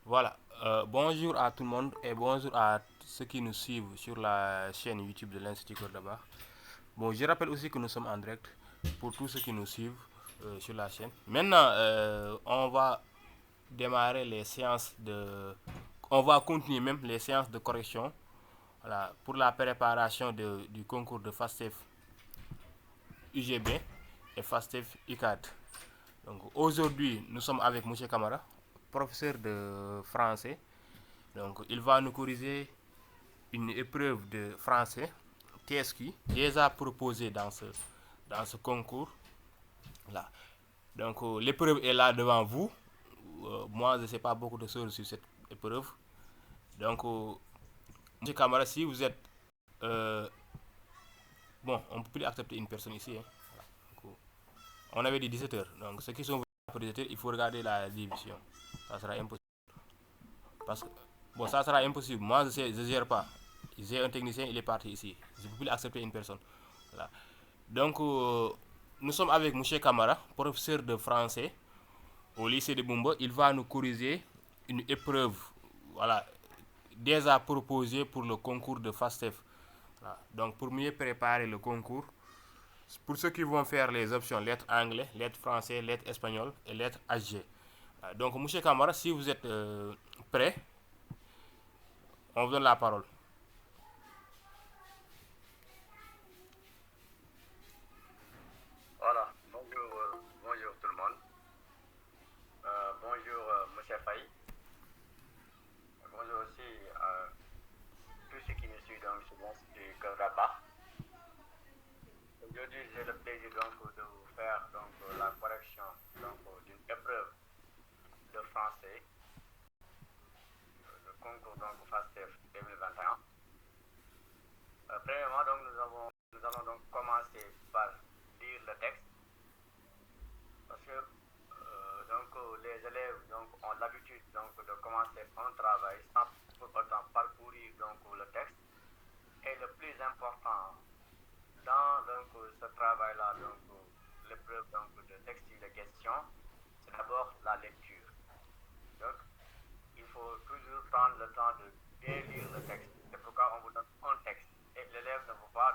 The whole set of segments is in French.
Voilà. Bonjour à tout le monde et bonjour à ceux qui nous suivent sur la chaîne YouTube de l'Institut Cordoba. Bon, je rappelle aussi que nous sommes en direct pour tous ceux qui nous suivent sur la chaîne. Maintenant, on va démarrer les séances de... On va continuer même les séances de correction, voilà, pour la préparation du concours de FASTEF UGB et FASTEF UCAD. Donc aujourd'hui, nous sommes avec M. Camara, professeur de français. Donc il va nous corriger une épreuve de français TSQ déjà proposée dans ce concours là. Donc l'épreuve est là devant vous. Moi je ne sais pas beaucoup de choses sur cette épreuve. Donc Monsieur Camara, si vous êtes bon, on ne peut plus accepter une personne ici, hein. Voilà. Donc, on avait dit 17h. Donc ceux qui sont venus après 17h, il faut regarder la division. Ça sera impossible. Parce que bon, ça sera impossible. Moi je ne gère pas. J'ai un technicien, il est parti ici. Je ne peux plus accepter une personne. Voilà. Donc, nous sommes avec M. Kamara, professeur de français au lycée de Bumba. Il va nous corriger une épreuve, voilà, déjà proposée pour le concours de FASTEF. Voilà. Donc, pour mieux préparer le concours, pour ceux qui vont faire les options lettres anglais, lettres français, lettres espagnol et lettres HG. Voilà. Donc, M. Kamara, si vous êtes prêt, on vous donne la parole. Voilà, bonjour, bonjour tout le monde. Bonjour, Monsieur Faye. Bonjour aussi à tous ceux qui nous suivent dans ce l'Institut Cordoba. Aujourd'hui, j'ai le plaisir donc, de vous faire la correction d'une épreuve de français, le concours FASTEF 2021. Premièrement, nous allons donc commencer par lire le texte parce que les élèves ont l'habitude de commencer un travail sans pour autant parcourir le texte. Et le plus important dans ce travail-là, l'épreuve de texte et de questions, c'est d'abord la lecture. Donc, il faut toujours prendre le temps de bien lire le texte. C'est pourquoi on vous donne un texte. Et l'élève ne peut pas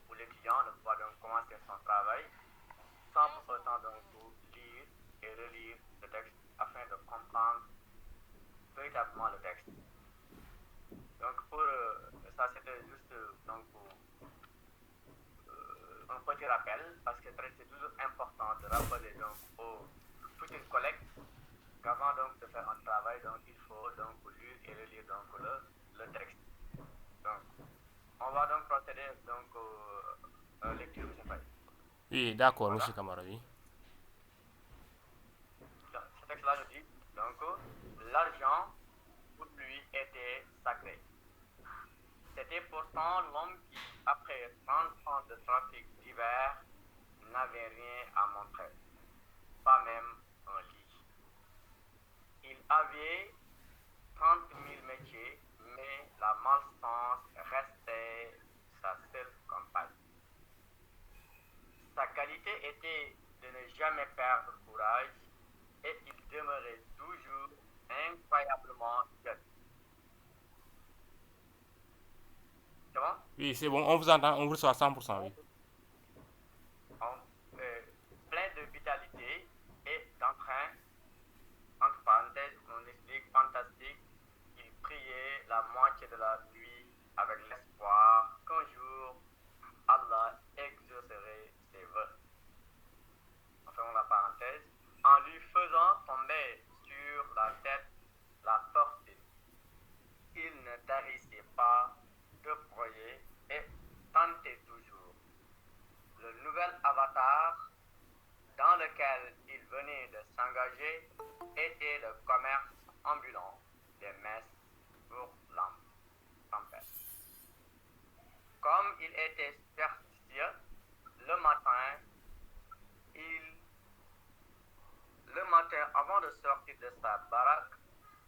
ou l'étudiant ne peut pas commencer son travail sans pour autant lire et relire le texte afin de comprendre véritablement le texte. Donc ça c'était juste un petit rappel parce que c'est toujours important de rappeler aux futurs collègues qu'avant de faire un travail, il faut lire et relire le texte. Donc, on va procéder à la lecture, M. Faye. Oui, d'accord, Voilà. M. Kamara, oui. Ce texte-là nous dit l'argent pour lui était sacré. C'était pourtant l'homme qui, après 30 ans de trafic divers, n'avait rien à montrer, pas même un lit. Il avait 30 000 métiers, mais la malchance restait sa seule compagne. Sa qualité était de ne jamais perdre courage et il demeurait toujours incroyablement jeune. C'est bon? Oui, c'est bon, on vous entend, on vous reçoit à 100%, oui. Plein de vitalité et d'entrain, entre parenthèses, on explique fantastique, il priait la moitié de la nuit avec l'espoir qu'un jour Allah exaucerait ses vœux. Enfin, la parenthèse, en lui faisant tomber sur la tête la fortune. Il ne tarissait pas de projet et tentait toujours. Le nouvel avatar dans lequel il venait de s'engager était le commerce ambulant des messes pour l'âme tempête. Comme il était superstitieux, le matin, avant de sortir de sa baraque,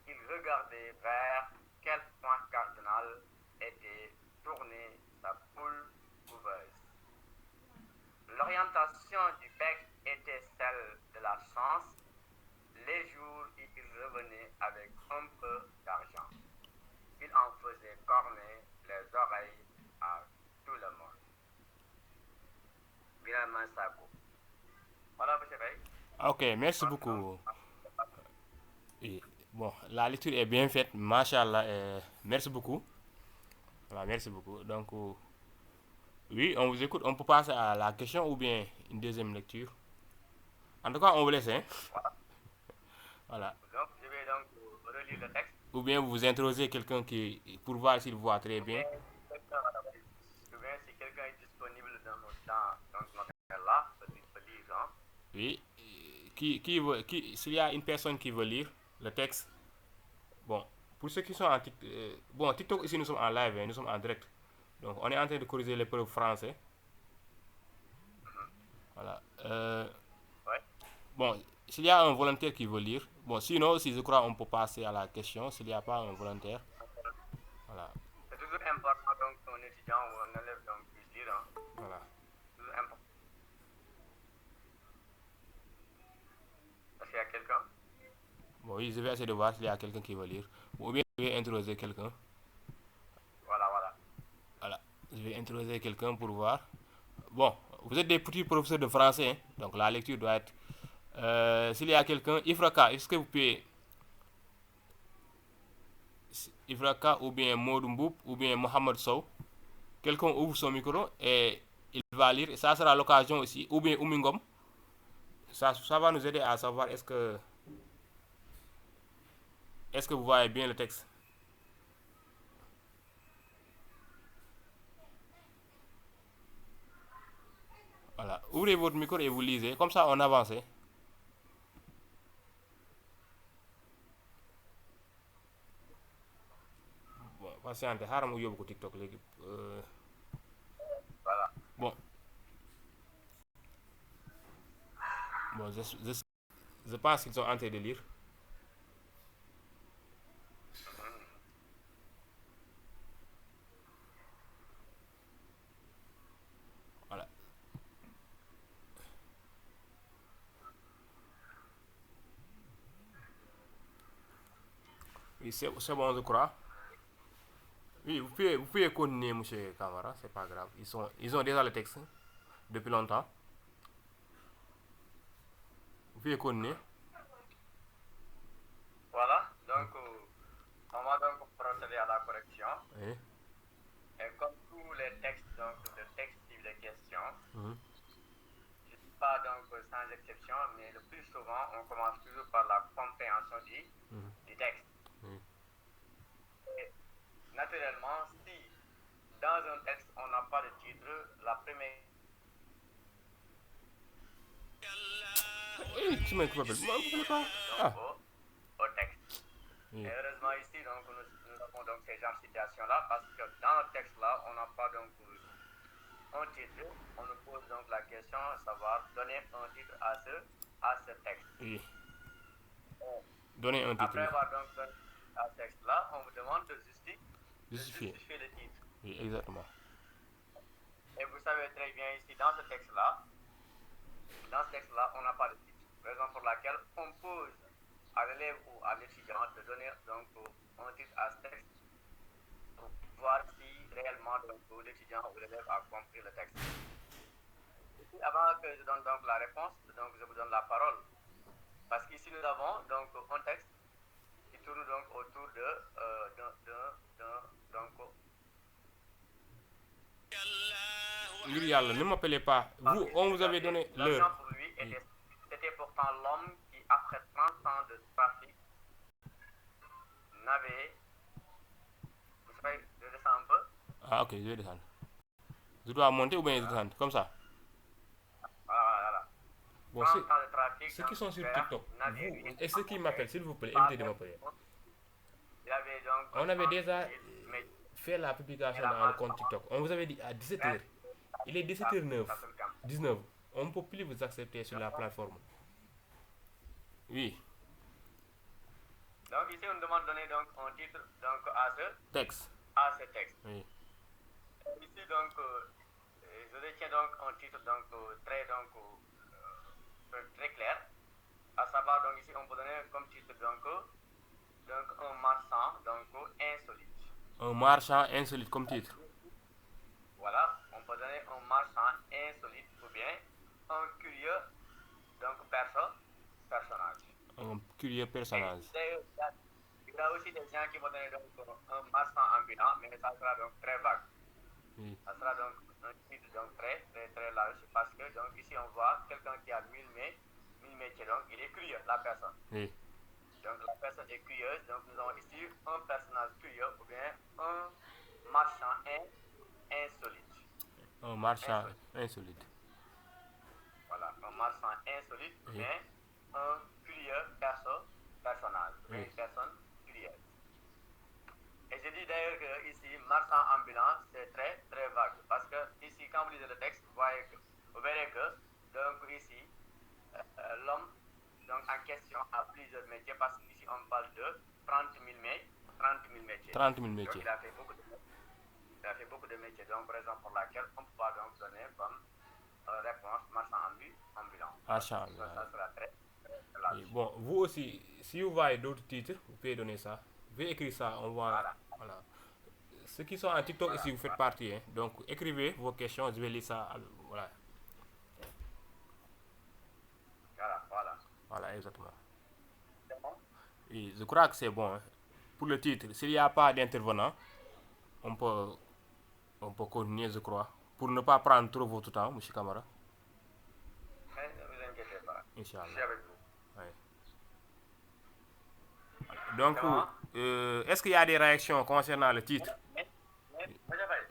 il regardait vers quel point cardinal était tournée sa poule couveuse. L'orientation du bec était celle de la chance. Les jours où il revenait avec un Sako. Voilà, monsieur Ray. Ok, merci beaucoup. Oui. Bon, la lecture est bien faite, machallah. Merci beaucoup. Voilà, merci beaucoup. Donc, oui, on vous écoute. On peut passer à la question ou bien une deuxième lecture. En tout cas, on vous laisse. Hein? Voilà. Voilà. Donc, je vais donc relire le texte. Ou bien vous interrogez quelqu'un qui, pour voir s'il voit très bien. Ou bien si quelqu'un est disponible dans notre là, peut lire. Hein? Oui. S'il y a une personne qui veut lire le texte, bon, pour ceux qui sont en TikTok, bon, TikTok ici nous sommes en live, hein, nous sommes en direct. Donc on est en train de corriger les preuves français. Voilà. Ouais. Bon, s'il y a un volontaire qui veut lire, bon, sinon aussi je crois on peut passer à la question s'il n'y a pas un volontaire. Voilà. C'est toujours important donc qu'un étudiant ou un élève donc puisse lire. Hein? Voilà. Toujours important. Est-ce qu'il y a quelqu'un? Bon, oui, je vais essayer de voir s'il y a quelqu'un qui veut lire. Ou bien je vais interroger quelqu'un. Voilà, voilà. Voilà. Je vais interroger quelqu'un pour voir. Bon, vous êtes des petits professeurs de français, hein, donc la lecture doit être. S'il y a quelqu'un, Ifraka, est-ce que vous pouvez. Ifraka ou bien Modou Mboup ou bien Mohamed Sow, quelqu'un ouvre son micro et il va lire. Et ça sera l'occasion aussi, ou bien Oumingom. Ça va nous aider à savoir est-ce que vous voyez bien le texte. Voilà. Ouvrez votre micro et vous lisez. Comme ça, on avance. Hein. Bon, patientez. Xaaral ma yóbbu ko TikTok léegi. Voilà. Bon. Bon, je pense qu'ils sont en train de lire. Voilà. Oui, c'est bon, je crois. Oui, vous pouvez continuer, monsieur Camara, c'est pas grave. Ils ont déjà le texte depuis longtemps. Vous pouvez continuer. Voilà, donc on va donc procéder à la correction. Oui. Et comme tous les textes, donc le texte suit les questions, Mhm. je ne dis pas donc sans exception, mais le plus souvent, on commence toujours par la compréhension du texte. Oui. Et naturellement, si dans un texte, on n'a pas de titre, la première Tu m'as coupé. Ah. au texte. Oui. Et heureusement ici, donc, nous avons donc ces genres de situations-là, parce que dans le texte-là, on n'a pas donc un titre. On nous pose donc la question, savoir donner un titre à ce texte. Oui. Donner un titre. Après avoir donc donné à ce texte-là, on vous demande de justifier le titre. Oui, exactement. Et vous savez très bien ici, dans ce texte-là, on n'a pas de titre. Raison pour laquelle on pose à l'élève ou à l'étudiant de donner donc un titre à ce texte pour voir si réellement donc, l'étudiant ou l'élève a compris le texte. Ici, avant que je donne donc la réponse, donc je vous donne la parole. Parce qu'ici nous avons donc un texte qui tourne donc autour donc Ne m'appelez pas. Vous, on vous avait donné l'heure. Pour lui, c'était pourtant l'homme qui, après 30 ans de trafic, n'avait. Vous savez, je descends un peu. Ah, ok, je vais descendre. Je dois monter ou bien descendre Comme ça. Voilà. Bon, 30 ans de trafic. ceux qui sont sur donc, TikTok, vous, et ceux qui m'appellent, s'il vous plaît, Par évitez de contre, m'appeler. il avait donc On avait déjà mais fait la publication dans le compte TikTok. On vous avait dit à 17h. Il est 17h09. 19. On ne peut plus vous accepter sur la plateforme. Oui. Donc ici, on demande de donner donc un titre donc, Texte. à ce texte. Oui. Ici, donc, je retiens donc un titre donc, très clair. À savoir, donc ici, on peut donner comme titre donc un marchand donc, insolite. Un marchand insolite comme titre. Voilà, on peut donner un marchand insolite ou bien curieux personnage. D'ailleurs, il y a aussi des gens qui vont donner donc un marchand ambulant, mais ça sera donc très vague. Oui. Ça sera donc un titre donc très large parce que donc ici on voit quelqu'un qui a 1000 métiers, donc il est curieux, la personne. Oui. Donc la personne est curieuse, donc nous avons ici un personnage curieux ou bien un marchand insolite. Un marchand insolite. Voilà, un marchand insolite, Oui. mais un curieux personnage, Oui. une personne curieuse. Et je dis d'ailleurs que ici, marchand ambulant, c'est très vague. Parce que ici, quand vous lisez le texte, vous verrez que, donc ici, l'homme donc, en question a plusieurs métiers parce qu'ici, on parle de 30 000 métiers. 30 000 métiers. Donc, il a fait beaucoup de métiers. Donc, raison pour laquelle on peut donc donner comme réponse marchand ambulant. Marchand Donc, ambulant. ça sera très large. Oui. Bon, vous aussi, si vous voyez d'autres titres, vous pouvez donner ça. Vous pouvez écrire ça, on voit. Voilà. Ceux qui sont en TikTok ici, vous faites partie. Hein. Donc, écrivez vos questions, je vais lire ça. Voilà. Voilà, exactement. C'est bon? Oui, je crois que c'est bon. Hein. Pour le titre, s'il n'y a pas d'intervenant, on peut continuer, je crois. Pour ne pas prendre trop votre temps, M. Camara. Mais ne vous inquiétez pas. Inch'Allah. Je suis avec vous. Oui. Donc, est-ce qu'il y a des réactions concernant le titre?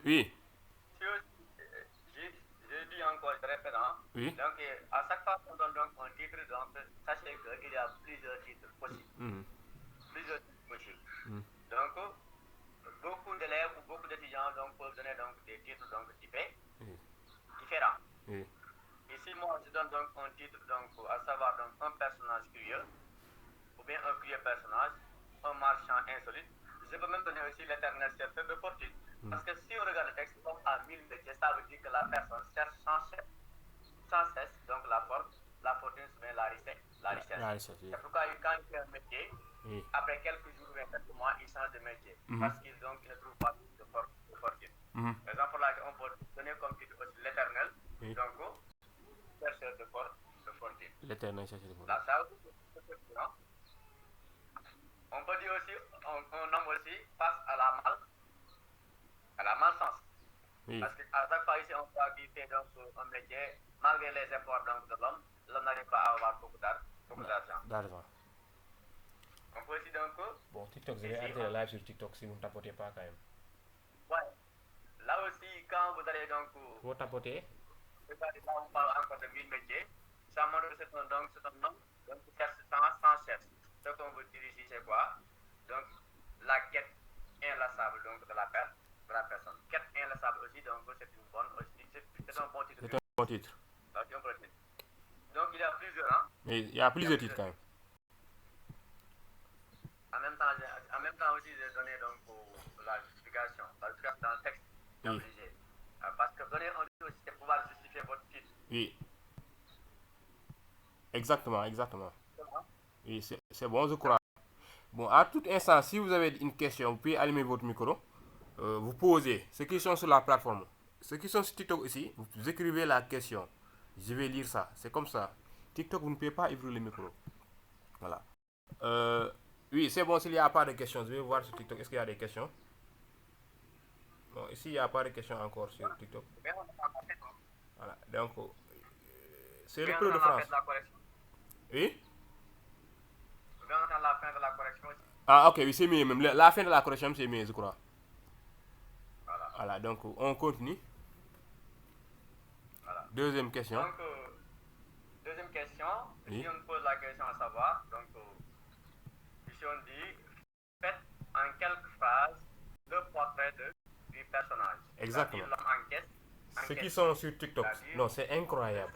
Oui. Je dis encore, je répète, hein? Oui. Donc, à chaque fois qu'on donne donc un titre, donc, sachez qu'il y a plusieurs titres possibles. Plusieurs titres possibles. Donc, beaucoup d'élèves ou beaucoup d'étudiants donc, peuvent donner donc, des titres donc, différents. Oui. Ici, moi, je donne donc un titre, donc, à savoir donc, un personnage curieux, ou bien un curieux personnage, un marchand insolite. Je peux même donner aussi l'éternel chercheur de fortune. Parce que si on regarde le texte, donc à 1000 métiers, ça veut dire que la personne cherche sans cesse donc la fortune, mais la richesse. Oui. C'est pourquoi quand il fait un métier, Oui. après quelques jours ou quelques mois, il change de métier. Parce qu'il ne trouve pas de fortune. Par exemple, pour laquelle on peut donner comme titre aussi l'éternel, Oui. donc chercheur de fortune. L'éternel chercheur de fortune. Là, ça aussi, on peut dire aussi, on nomme aussi face à la malchance. Oui. Parce qu'à chaque fois ici, on voit qu'il fait donc un métier, malgré les efforts donc, de l'homme n'arrive pas à avoir beaucoup d'argent. On peut aussi donc... Bon, TikTok, vous allez arrêter le live sur TikTok si vous ne tapotez pas quand même. Ouais. Là aussi, quand vous allez donc... Vous tapotez? Regardez, là, on parle encore de 1000 métiers. Ça montre que c'est un homme donc, qui cherche sans cesse. Ce qu'on veut dire ici, c'est quoi? Donc, la quête inlassable donc, de la personne. Quête inlassable aussi, donc c'est une bonne aussi. C'est un bon titre. C'est un bon titre. Donc, il y a plusieurs, hein? Mais il y a plusieurs titres quand même. En même temps aussi, j'ai donné donc la justification dans le texte. Oui. Parce que donner un titre aussi, c'est pouvoir justifier votre titre. Oui. Exactement. Oui, c'est bon, je crois. Bon, à tout instant, si vous avez une question, vous pouvez allumer votre micro. Vous posez. Ceux qui sont sur la plateforme, ceux qui sont sur TikTok ici, vous écrivez la question. Je vais lire ça. C'est comme ça. TikTok, vous ne pouvez pas ouvrir le micro. Voilà. Oui, c'est bon, s'il n'y a pas de questions, je vais voir sur TikTok. Est-ce qu'il y a des questions? Non, ici, il n'y a pas de questions encore sur TikTok. Voilà. Donc, c'est le Pro de France. Oui? La fin de la correction aussi. Ah, ok, oui, c'est mieux même. La fin de la correction, c'est mieux, je crois. Voilà, donc on continue. Voilà. Deuxième question. Donc, deuxième question, oui. Si on pose la question à savoir, donc, ici on dit, faites en quelques phrases le portrait du personnage. Exactement. Ceux qui sont sur TikTok, non, c'est incroyable.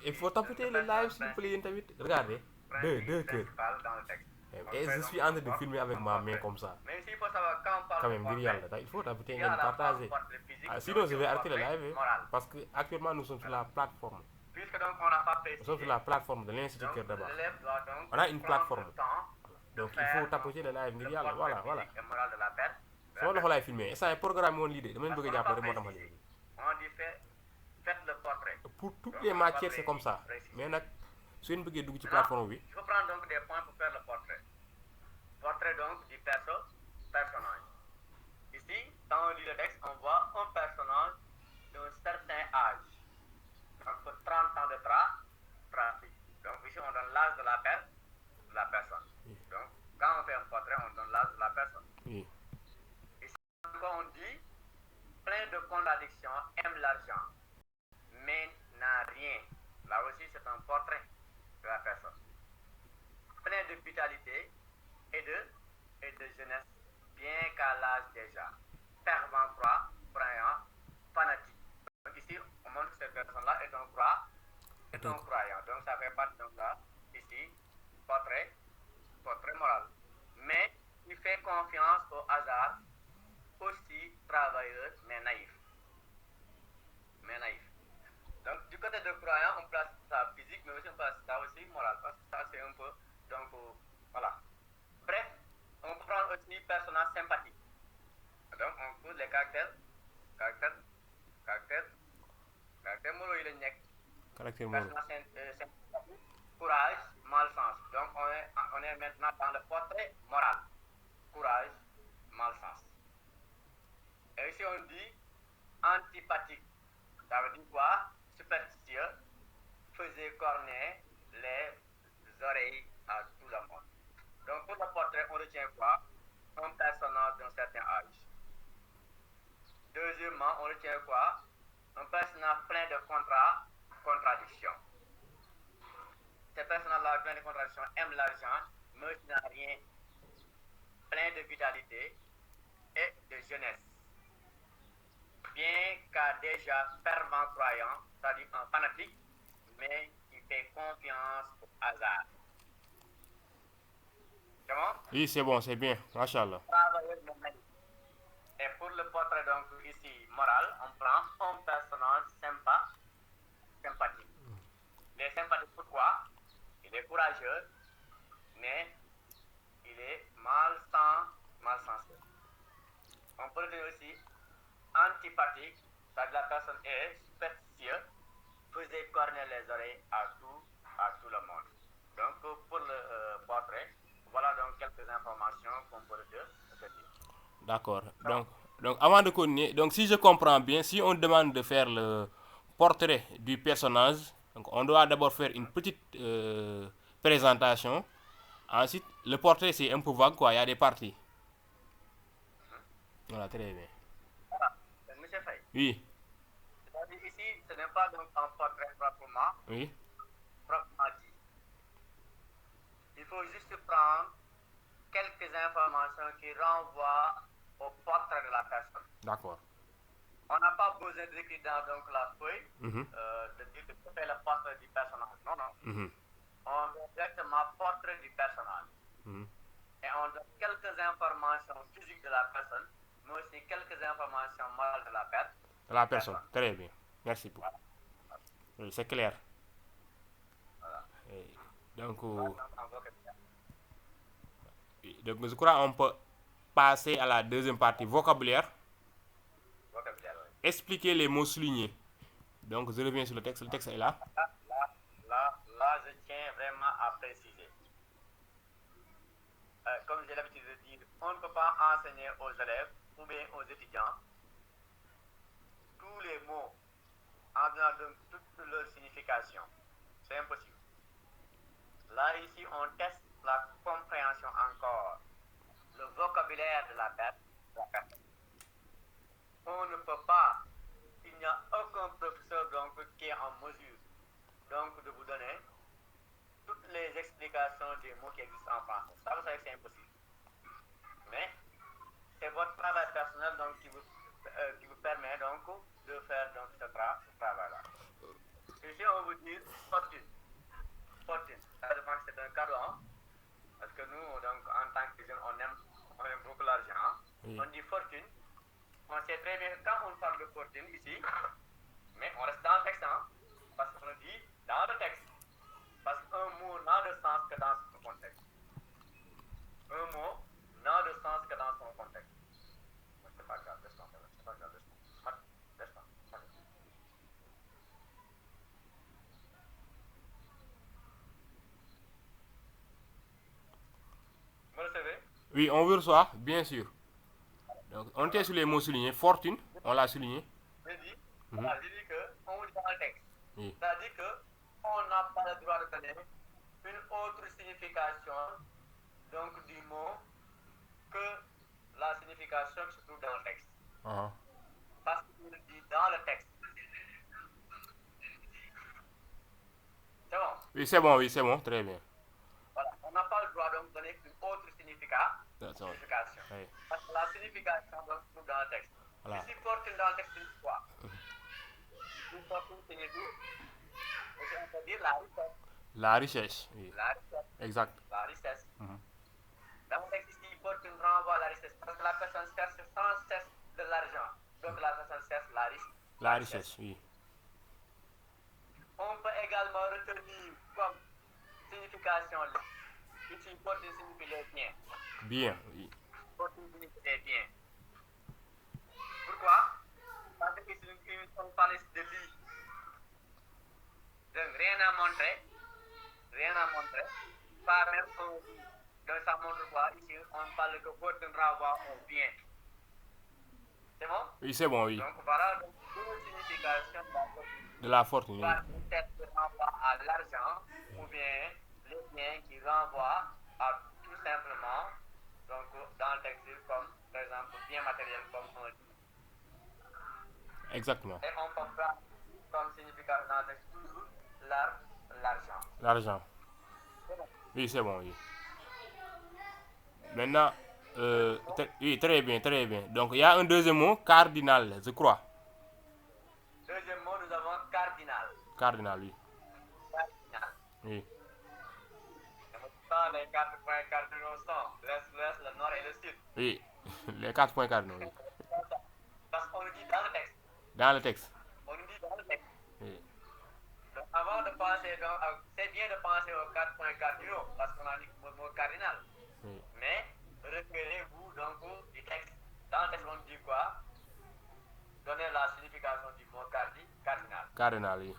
Il faut taper le live s'il vous plaît, regardez. Deux cœurs. Et je suis en train de filmer avec ma main comme ça. Mais il faut savoir quand même, il faut taper et partager. Sinon, je vais arrêter le live parce que actuellement nous sommes sur la plateforme. Puisque donc on n'a pas précisé. Nous sommes sur la plateforme de l'Institut Cœur de Bach. On a une plateforme. Donc il faut taper le live. Voilà. Soo loxo laay filmer instant programme woon lii de dama leen bëgg a jàppale moo tax ma On dit faites le portrait. pour toutes les matières c'est comme ça mais nag su ngeen bëggee dugg ci Maintenant, plateforme bi. il faut prendre donc des points pour faire le portrait. Portrait donc du personnage. Ici, quand on lit le texte, on voit un personnage d'un certain âge. Donc 30 ans de trafic. Donc ici, on donne l'âge de la personne. Oui. Donc, quand on fait un portrait, on donne l'âge de la personne. Oui. Ici, encore, on dit plein de contradictions, aime l'argent, mais n'a rien. Là aussi, c'est un portrait de la personne. Plein de vitalité et de jeunesse, bien qu'à l'âge déjà. Fervent croyant, fanatique. Donc ici, on montre que cette personne-là est un croyant. Donc ça fait partie de ça. Ici, portrait moral. Mais il fait confiance au hasard, aussi travailleur, mais naïf. Donc du côté de croyant, on place ça physique, mais aussi on place ça aussi moral. Parce que ça, c'est un peu. Donc voilà. Bref, on prend aussi personnage sympathique. Donc on pose les caractères moraux, il est Caractère moral. personnage sympathique, courage, malchance. Donc on est maintenant dans le portrait moral. Courage, malchance. Et ici on dit antipathique. Ça veut dire quoi? Superstitieux, faisait corner les oreilles à tout le monde. Donc pour le portrait, on retient quoi? Un personnage d'un certain âge. Deuxièmement, on retient quoi? Un personnage plein de contradictions. Ces personnages-là, plein de contradictions, aiment l'argent, mais il n'a rien. Plein de vitalité et de jeunesse. Bien qu'à déjà fervent croyant, c'est-à-dire un fanatique, mais il fait confiance au hasard. C'est bon? Oui, c'est bon, c'est bien. Machallah. Et pour le portrait, donc ici, moral, on prend un personnage sympathique. Il est sympathique pourquoi? Il est courageux, mais il est malsensé. On peut dire aussi antipathique, c'est-à-dire la personne est superstitieuse, faisait corner les oreilles à tout le monde. Donc pour le portrait, voilà donc quelques informations qu'on peut te dire. D'accord. Donc avant de continuer, donc si je comprends bien, si on demande de faire le portrait du personnage, donc on doit d'abord faire une petite présentation. Ensuite, le portrait c'est un peu vague quoi, il y a des parties. Voilà, très bien. Voilà, monsieur Faye. Oui. C'est-à-dire ici, ce n'est pas donc un portrait proprement Oui. dit. Il faut juste prendre quelques informations qui renvoient au portrait de la personne. D'accord. On n'a pas besoin d'écrire dans donc, la feuille de dire que c'est le portrait du personnage. Non. On donne directement portrait du personnage. Et on donne quelques informations physiques de la personne, mais aussi quelques informations morales de la personne. Très bien. Merci beaucoup. Voilà. Oui, c'est clair. Voilà. Et donc, je crois qu'on peut passer à la deuxième partie, vocabulaire. Oui. Expliquer les mots soulignés. Donc, je reviens sur le texte. Le texte est là. Là, je tiens vraiment à préciser. Comme j'ai l'habitude de dire, on ne peut pas enseigner aux élèves ou bien aux étudiants tous les mots en donnant donc toute leur signification. C'est impossible. Là, ici, on teste la compréhension encore, le vocabulaire de la personne. On ne peut pas, il n'y a aucun professeur donc, qui est en mesure donc, de vous donner toutes les explications des mots qui existent en français. Ça, vous savez que c'est impossible. Mais c'est votre travail personnel donc, qui vous permet donc, de faire donc, ce travail-là. Ici, on vous dit fortune. Ça dépend que c'est un cadeau. Parce que nous, donc, en tant que jeunes, on aime beaucoup l'argent. Oui. On dit fortune. On sait très bien quand on parle de fortune ici, mais on reste dans le texte, parce qu'on dit dans le texte. Parce qu'un mot n'a de sens que dans son contexte. Un mot n'a de sens que dans son contexte. C'est pas grave, laisse-moi. Oui, on veut recevoir, bien sûr. Donc, on était sur les mots soulignés. Fortune, on l'a souligné. Je dis, voilà, je dis que on dit dans le texte. Oui. C'est-à-dire qu'on n'a pas le droit de donner une autre signification donc, du mot que la signification qui se trouve dans le texte. Parce qu'il le dit dans le texte. C'est bon? Oui, c'est bon, très bien. Voilà, on n'a pas le droit de donner une autre signification. Oui. Parce que la signification donc, se trouve dans le texte. Voilà. Ici, fortune dans le texte, c'est quoi? Une fortune signifie, on peut dire la richesse. La richesse, oui. La richesse. Exact. La richesse. Dans le texte ici, fortune renvoie à la richesse parce que la personne cherche sans cesse de l'argent. Donc la personne cherche la richesse, oui. On peut également retenir comme signification ici, fortune signifie les biens. Bien, oui. Fortune signifie les biens. Pourquoi? Parce que ici, on parle de lui. Donc rien à montrer. Rien à montrer. Pas même un but. Donc ça montre quoi? Ici, on parle que fortune renvoie au bien. C'est bon? Oui, c'est bon, oui. Donc voilà donc, deux significations de la fortune. Soit peut-être qui renvoie à l'argent ou bien les biens qui renvoient à tout simplement, donc dans le texte comme par exemple bien matériel comme on dit. Exactement. Et on peut prendre comme signification dans le texte toujours l'argent. L'argent. Oui, c'est bon, oui. Maintenant, oui, très bien, très bien. Donc, il y a un deuxième mot, cardinal, je crois. Deuxième mot, nous avons cardinal. Cardinal, oui. Cardinal. Oui. Les 4 points cardinaux sont l'est, le nord et le sud. Oui, les 4 points cardinaux, oui. Parce qu'on le dit dans le texte. Dans le texte. On le dit dans le texte. Oui. Donc, avant de penser, c'est bien de penser aux 4 points cardinaux, parce qu'on a dit le mot cardinal. Oui. Mais, repérez-vous donc du texte. Dans le texte, on dit quoi? Donnez la signification du mot cardinal. Cardinal, oui.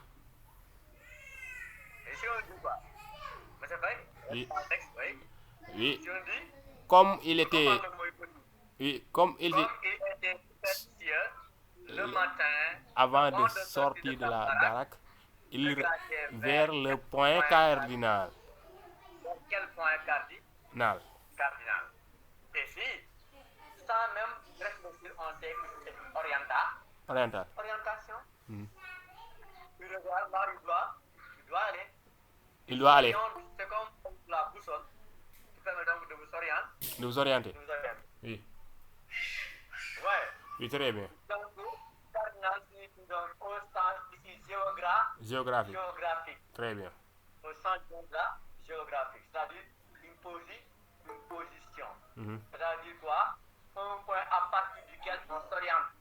Et si on dit quoi? Monsieur Faye? Oui. Dans le texte, oui. Oui. Si on dit, Comme il était. comment le mot est connu? Oui, comme il était. Superstitieux, le matin, avant de sortir de la baraque, il vers le point cardinal. Quel point cardinal? Et si, sans même réfléchir, on sait que c'est orientation. Tu regardes là, il doit aller. Il doit aller. C'est comme la boussole qui permet donc de vous orienter. De vous orienter. Oui. Ouais. Oui, très bien. Donc, cardinal signifie donc au sens ici géographique. Très bien. Au sens géographique, c'est-à-dire une position. C'est-à-dire quoi? Un point à partir duquel on s'oriente.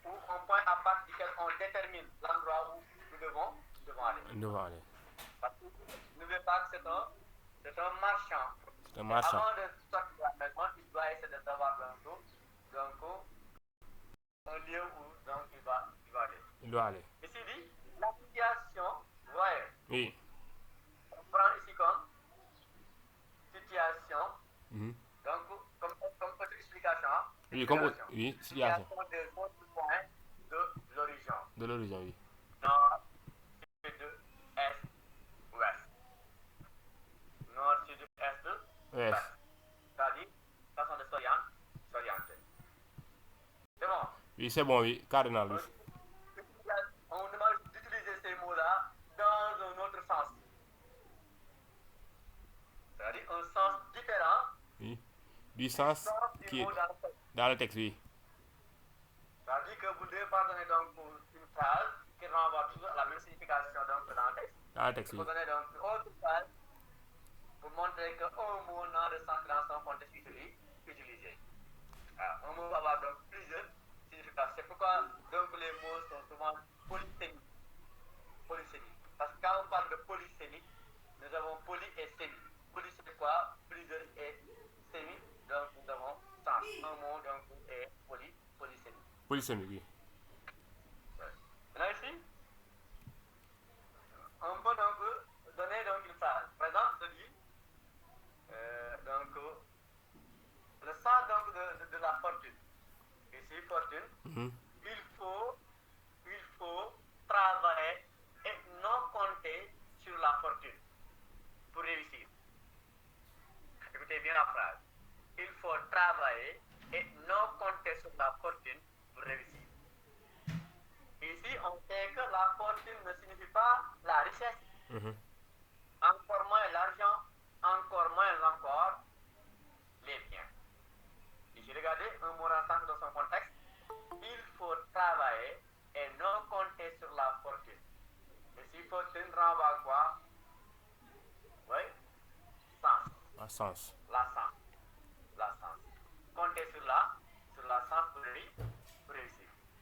Ou un point à partir duquel on détermine l'endroit où nous devons aller. Parce que n'oubliez pas que c'est un marchand. Avant de sortir de la maison, il doit essayer de savoir donc un lieu où donc, il va aller. Il doit aller. Ici dit, la situation, vous voyez. Oui. On prend ici comme situation. Donc, comme petite explication. Oui, comme situation. Des autres points de l'horizon. De l'horizon, oui. Nord, sud, est, ouest. Nord, sud, est, ouest. C'est-à-dire, façon de s'orienter. C'est bon? Oui, c'est bon, oui. Cardinal, oui. On demande d'utiliser ces mots-là dans un autre sens. C'est-à-dire un sens différent. Oui. Du sens qui est dans le texte, oui. C'est-à-dire que vous devez pardonner donc pour une phrase qui renvoie toujours à la même signification donc dans le texte. Dans le texte, oui. Vous donnez donc une autre phrase pour montrer qu'un mot n'a de sens dans son contexte utilisé. Un mot va avoir donc plusieurs significations. C'est pourquoi donc les mots sont souvent polysémiques. Parce que quand on parle de polysémique, nous avons poly et sémi. Poly c'est quoi? Plusieurs et sémi, donc nous avons sens. Un mot donc est polysémique. Polysémique, oui. Maintenant ici, on peut donc donner donc une phrase. Par exemple, je dis, donc, il faut, il faut travailler et non compter sur la fortune pour réussir. Écoutez bien la phrase. Il faut travailler et non compter sur la fortune pour réussir. Ici, on sait que la fortune ne signifie pas la richesse, encore moins l'argent, encore moins encore les biens. Ici, regardez un mot rentrant dans son contexte. Il faut travailler et non compter sur la fortune. Ici, fortune renvoie à quoi? Oui, sens. Un sens. La sens. La sens. Compter sur la sens pour réussir.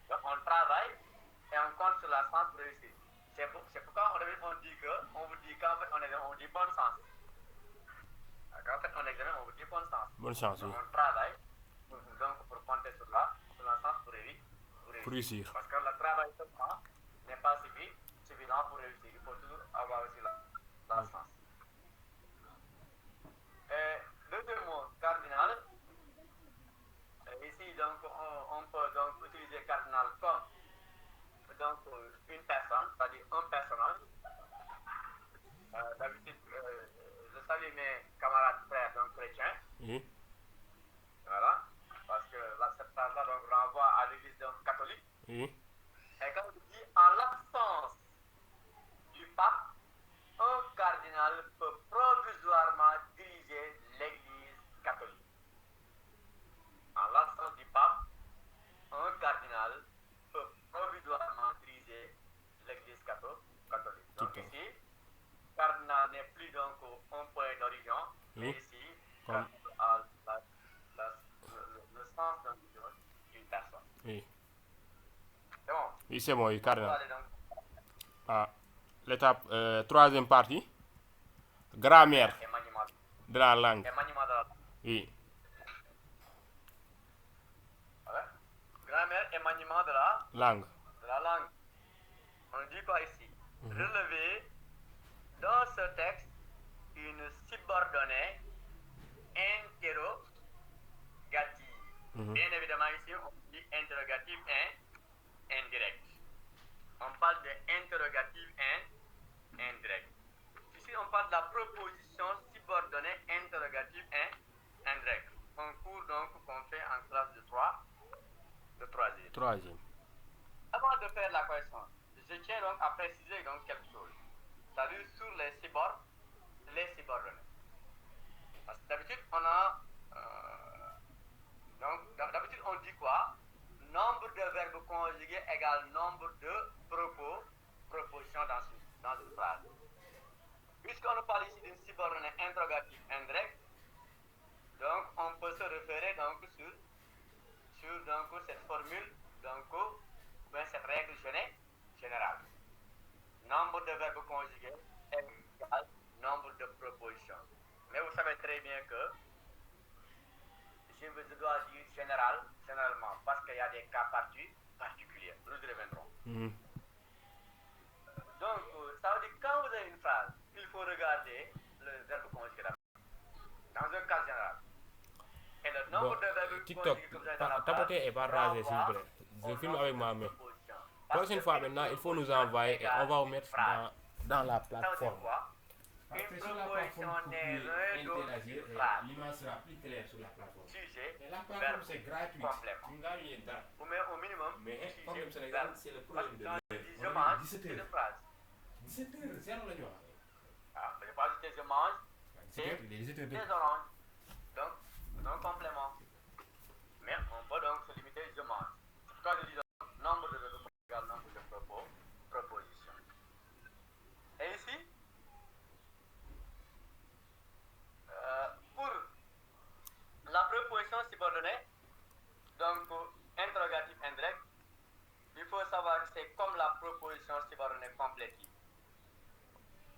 Donc, on travaille et on compte sur la sens pour réussir. C'est pourquoi on vous dit qu'en fait, on dit bon sens. En fait, on examine, on vous dit bon sens. Bonne chance, oui. Donc, on travaille donc pour compter sur la sens pour réussir. Parce que le travail seulement n'est pas suffisant pour réussir. Il faut toujours avoir aussi la sens. Deuxième mot cardinal. Ici, donc, on peut donc utiliser cardinal comme donc, une personne, c'est-à-dire un personnage. D'habitude, je salue mes camarades frères donc chrétiens. Oui. Voilà. Parce que cette phrase-là donc renvoie à l'église donc catholique. Oui. Et quand on dit en l'absence du pape, un cardinal peut provisoirement diriger l'église catholique. En l'absence du pape, un cardinal peut provisoirement diriger l'église catholique. Donc ici, cardinal n'est plus donc un point d'origine, mais ici, comme le sens d'une personne. Oui. C'est bon? Oui, c'est bon, oui, cardinal. Donc, Ah, l'étape, troisième partie, grammaire de la langue. Oui. Grammaire et maniement de la langue. On dit quoi ici? Relever dans ce texte une subordonnée interrogative. Bien évidemment, ici, on dit interrogative indirect. On parle d'interrogative indirect. Ici, on parle de la proposition subordonnée interrogative indirect. Un cours donc qu'on fait en classe de 3e. Avant de faire la correction, je tiens donc à préciser donc quelque chose. C'est-à-dire sur les subordonnés. Parce que d'habitude, d'habitude on dit quoi? Nombre de verbes conjugués égale nombre de propositions dans une phrase. Puisqu'on nous parle ici d'une subordonnée interrogative indirecte, donc on peut se référer donc sur donc cette formule, donc cette règle générale. Nombre de verbes conjugués égale nombre de propositions. Mais vous savez très bien que je dois dire généralement, parce qu'il y a des cas particuliers. Nous y reviendrons. Donc, ça veut dire que quand vous avez une phrase, il faut regarder le verbe conjugué dans un cas général. Et le nombre de verbes conjugués que vous avez dans la phrase. Tapotez et partagez, s'il vous plaît. Je filme avec ma main. Prochaine fois maintenant, il faut nous envoyer et on va vous mettre dans la plateforme. Parce que sur la plateforme, vous pouvez interagir et l'image sera plus claire sur la plateforme. Et la plateforme, c'est gratuit. Vous gagnez d'un. Vous mettez au minimum. Mais comme le Sénégal, c'est le problème de l'heure. Je mange 17 une heures. phrase. 17 heures, c'est la joie. Je ne vais pas ajouter je mange. 17 heures. Des oranges. Donc, un complément. Mais on peut donc se limiter je mange. Quand je dis donc, nombre de verbes égale nombre de propositions. Et ici, pour la proposition subordonnée, donc interrogative indirect, il faut savoir que c'est comme la proposition subordonnée complétive.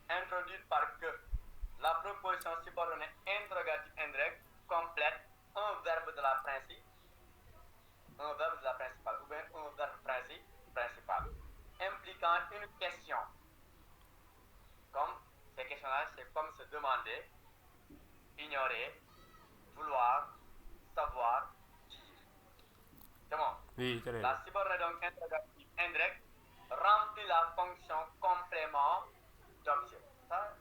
Introduite par que la proposition subordonnée interrogative indirect complète un verbe de la principale, ou bien un verbe principal, impliquant une question. Comme ces questions-là, c'est comme se demander, ignorer, vouloir, savoir, dire. C'est bon? Oui, très La bien. subordonnée donc interrogative indirecte remplit la fonction complément d'objet. Ça,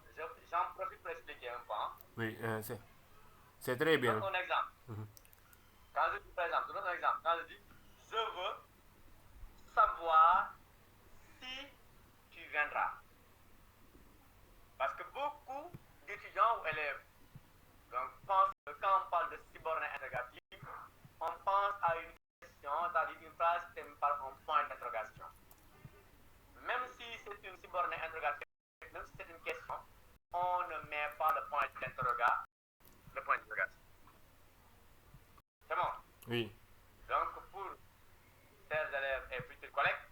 j'en profite pour expliquer un peu. Hein. Oui, c'est très Je donne bien. un exemple. Quand je dis, par exemple, je donne un exemple. Quand je dis, je veux savoir si tu viendras. Parce que beaucoup d'étudiants ou élèves donc, pensent que quand on parle de subordonnée interrogative, on pense à une question, c'est-à-dire une phrase terminée par un point d'interrogation. Même si c'est une subordonnée interrogative, même si c'est une question, on ne met pas le point d'interrogation. C'est bon. Oui. Donc, pour chers élèves et futurs collègues,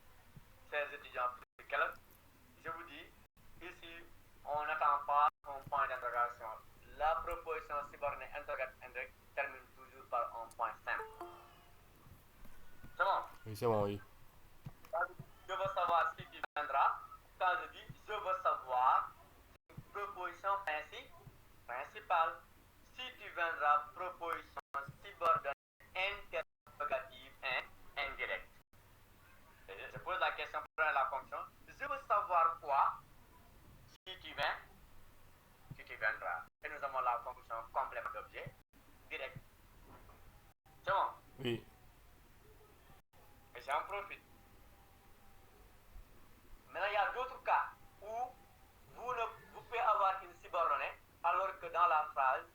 chers étudiants futurs collègues, je vous dis, ici, on n'attend pas un point d'interrogation. La proposition subordonnée interrogative indirecte termine toujours par un point simple. C'est bon. Oui, c'est bon, oui. Quand je dis, je veux savoir si tu viendras, quand je dis, je veux savoir, proposition principale. Si tu viendras, proposition subordonnée interrogative indirecte. Je pose la question pour la fonction. Je veux savoir quoi si tu viens, si tu viendras. Et nous avons la fonction complément d'objet direct. C'est bon. Oui. Et j'en profite. Maintenant, il y a d'autres cas où vous pouvez avoir une subordonnée alors que dans la phrase,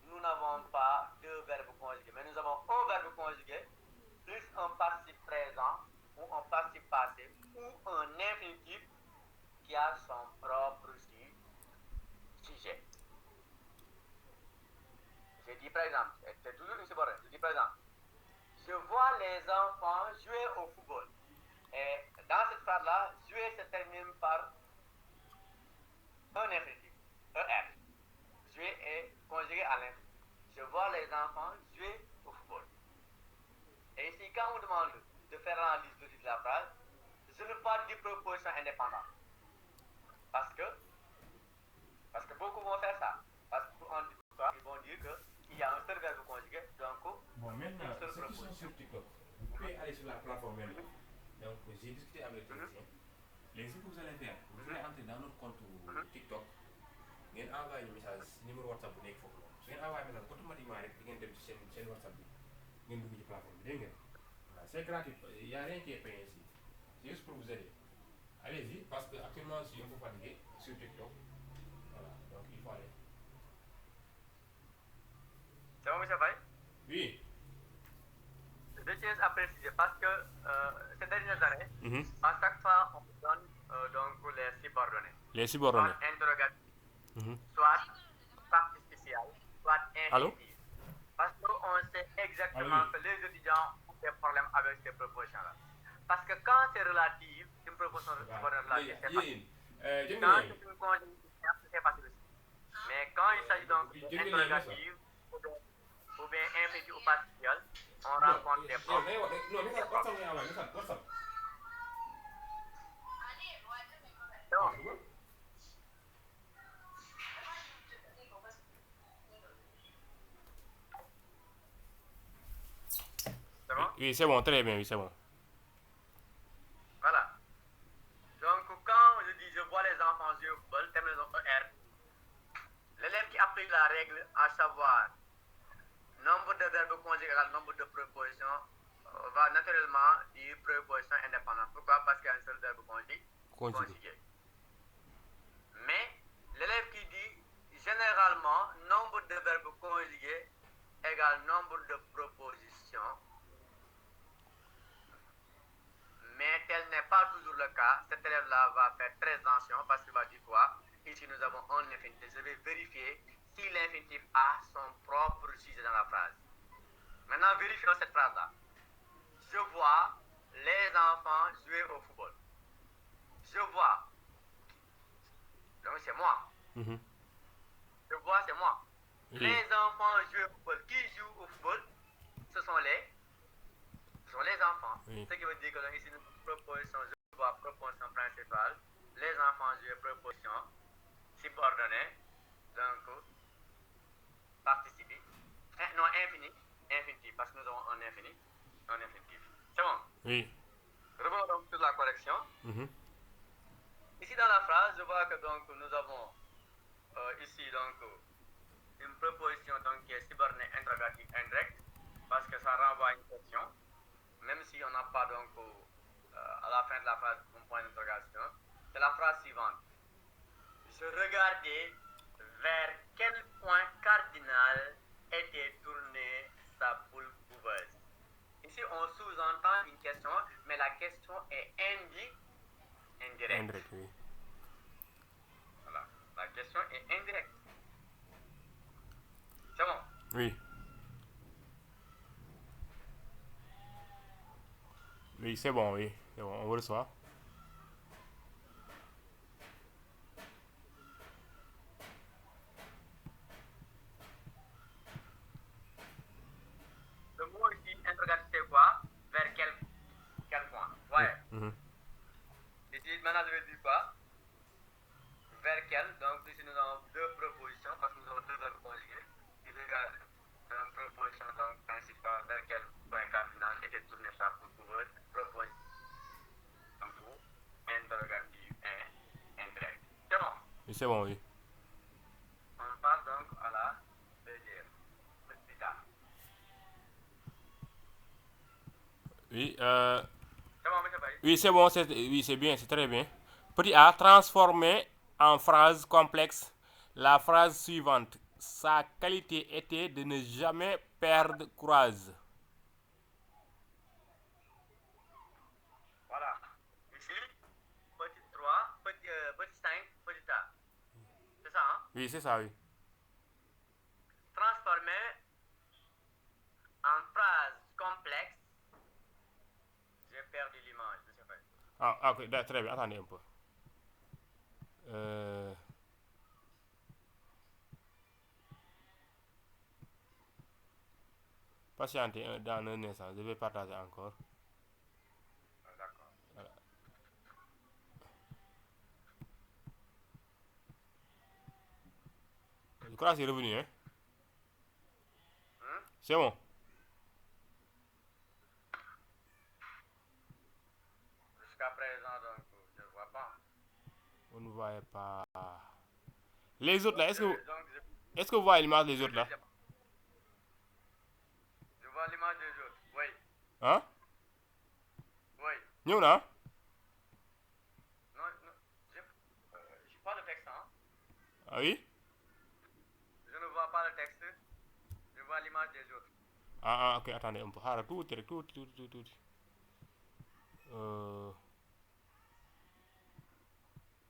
nous n'avons pas deux verbes conjugués, mais nous avons un verbe conjugué plus un participe présent ou un participe passé ou un infinitif qui a son propre sujet. Je dis par exemple, c'est toujours une subordonnée, je dis par exemple, je vois les enfants jouer au football. Et dans cette phrase-là, jouer se termine par un infinitif, ER. Jouer est conjugué à l'infinitif. Je vois les enfants jouer au football. Et ici, quand on demande de faire l'analyse de la phrase, je ne parle pas de proposition indépendante. Parce que beaucoup vont faire ça. Parce qu'ils vont dire qu'il y a un seul verbe conjugué, donc Bon, maintenant, une seule ceux qui sont proposition. sur TikTok, vous pouvez aller sur la plateforme maintenant. Donc, j'ai discuté avec le technicien. Les ce que vous allez faire, vous allez entrer dans notre compte TikTok. Vous envoyez un message numéro WhatsApp bu nekk foofu noonu. Su ngeen envoyé message automatiquement rek di ngeen dem ci seen WhatsApp bi ngeen dugg ci plateforme bi dégg ngeen. Voilà, c'est gratuit, il n'y a rien qui est payé ici. C'est juste pour vous aider. Allez-y, parce que actuellement je suis un peu fatigué sur TikTok. Voilà, donc il faut aller. C'est bon, monsieur Faye? Oui. Je tiens à préciser parce que ces dernières années, à chaque fois, on donne donc les subordonnées. Les subordonnés. Soit interrogatif, soit participial, soit Allô? infinitif. Parce qu'on sait exactement que les étudiants ont des problèmes avec ces propositions-là. Parce que quand c'est relatif, une proposition subordonnée relative, c'est facile. Quand c'est une conjugaison, c'est facile aussi. Mais quand il s'agit donc d'interrogatif, ou bien infinitif ou partiel, on rencontre des problèmes. Non, mais WhatsApp ngay envoyé, WhatsApp. C'est bon. C'est bon? Oui, c'est bon, très bien, oui, c'est bon. Voilà. Donc, quand je dis je vois les enfants jouer au football, terminaison ER, l'élève qui applique la règle, à savoir nombre de verbes conjugués égale nombre de prépositions, va naturellement dire préposition indépendante. Pourquoi? Parce qu'il y a un seul verbe conjugué. Mais l'élève qui dit généralement nombre de verbes conjugués égale nombre de propositions, mais tel n'est pas toujours le cas. Cet élève-là va faire très attention parce qu'il va dire quoi? Ici, nous avons un infinitif. Je vais vérifier si l'infinitif a son propre sujet dans la phrase. Maintenant, vérifions cette phrase-là. Je vois les enfants jouer au football. Je vois. Donc, c'est moi. Je vois, c'est moi. Les enfants jouent au football. Qui joue au football? Ce sont les enfants. Ce qui veut dire que donc, ici, nous proposition, je vois proposition principale. Les enfants jouent proposition subordonnée. Donc, participer. Non, infinitif, parce que nous avons un infinitif. Oui. Revenons donc sur la correction. Mhm. Ici dans la phrase, je vois que donc nous avons ici donc une proposition donc qui est subordonnée interrogative indirecte parce que ça renvoie à une question, même si on n'a pas donc à la fin de la phrase un point d'interrogation. C'est la phrase suivante. Je regardais vers quel point cardinal était tournée sa poule couveuse. Ici, on sous-entend une question, mais la question est indirecte. Indirect, oui. Voilà, la question est indirecte. C'est bon? Oui. Oui, c'est bon, oui. C'est bon, on reçoit. Le mot ici, interrogatif, c'est quoi? Vers quel point? Ouais. Mhm. Ici, maintenant, je vais dire quoi? Vers quel? Donc, ici, nous avons deux propositions parce que nous avons deux verbes conjugués. Il y a une proposition donc, principale vers quel point cardinal était tourné sa poule couveuse. Proposition pour interrogatif et indirect. C'est bon? Oui, c'est bon, oui. On passe donc à la deuxième. Petit A. Oui, C'est bon, monsieur Baye? oui, c'est bon, oui, c'est bien, c'est très bien. Petit A, transformer en phrase complexe la phrase suivante. Sa qualité était de ne jamais perdre courage. Voilà. Ici, petit 3, petit 5, petit A. C'est ça, hein? Oui, c'est ça, oui. Transformer en phrase complexe. J'ai perdu l'image, monsieur Baye. Ah, ok, très bien, attendez un peu. Patientez dans un instant, je vais partager encore. D'accord. Voilà. Je crois que c'est revenu, hein. C'est bon. Jusqu'à présent, donc, je ne vois pas. On ne voyait pas. Les autres là, Donc, est-ce que vous voyez l'image des je autres là? Je vois l'image des autres. Oui, Hein? oui. Nous là? Non, non. Je pas le texte, hein. Ah oui? Je ne vois pas le texte. Je vois l'image des autres. Ah, ok, attendez un peu. Xaaral tuuti rek tuuti.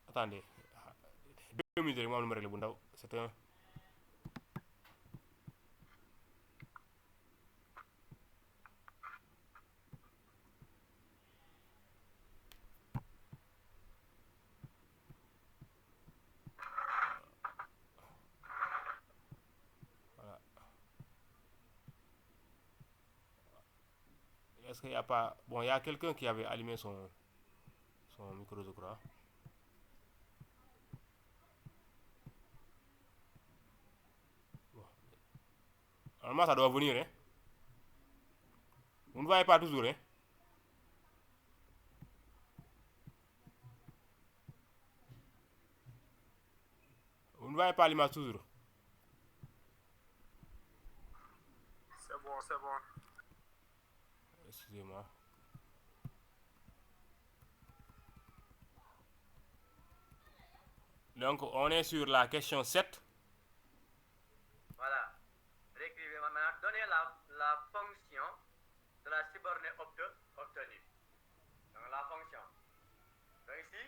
Attendez. 2 minutes rek mu am lu ma réglé bu ndaw. C'est un. Voilà. Est-ce qu'il n'y a pas. Bon, il y a quelqu'un qui avait allumé son micro, je crois. Bon. Normalement, ça doit venir, hein. Vous ne voyez pas toujours, hein. Vous ne voyez pas l'image toujours. C'est bon, c'est bon. Excusez-moi. Donc, on est sur la question 7. Voilà. Réécrivez maintenant. Donnez la fonction de la subordonnée obtenue. Donc, la fonction. Donc, ici,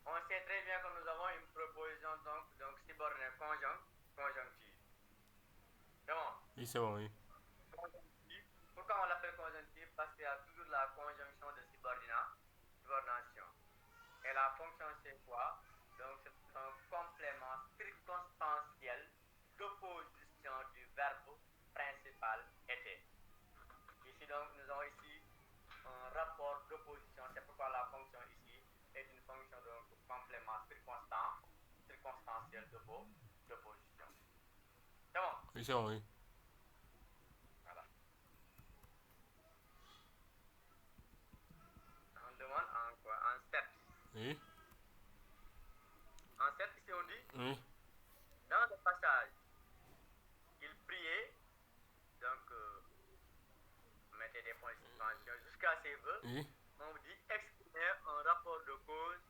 on sait très bien que nous avons une proposition donc subordonnée conjonctive. C'est bon? Oui, c'est bon, oui. Conjonctive. Pourquoi on l'appelle conjonctive? Parce qu'il y a toujours la conjonction de subordination. Et la fonction, c'est quoi? Donc, c'est un complément circonstanciel d'opposition du verbe principal était. Ici, donc, nous avons ici un rapport d'opposition. C'est pourquoi la fonction ici est une fonction de complément circonstanciel d'opposition. C'est bon? Oui, c'est bon, oui. Voilà. Oui. Ensuite, ici on dit, Oui. dans le passage, il priait, donc mettez des points de suspension jusqu'à ses vœux. Oui. On dit exprimer un rapport de cause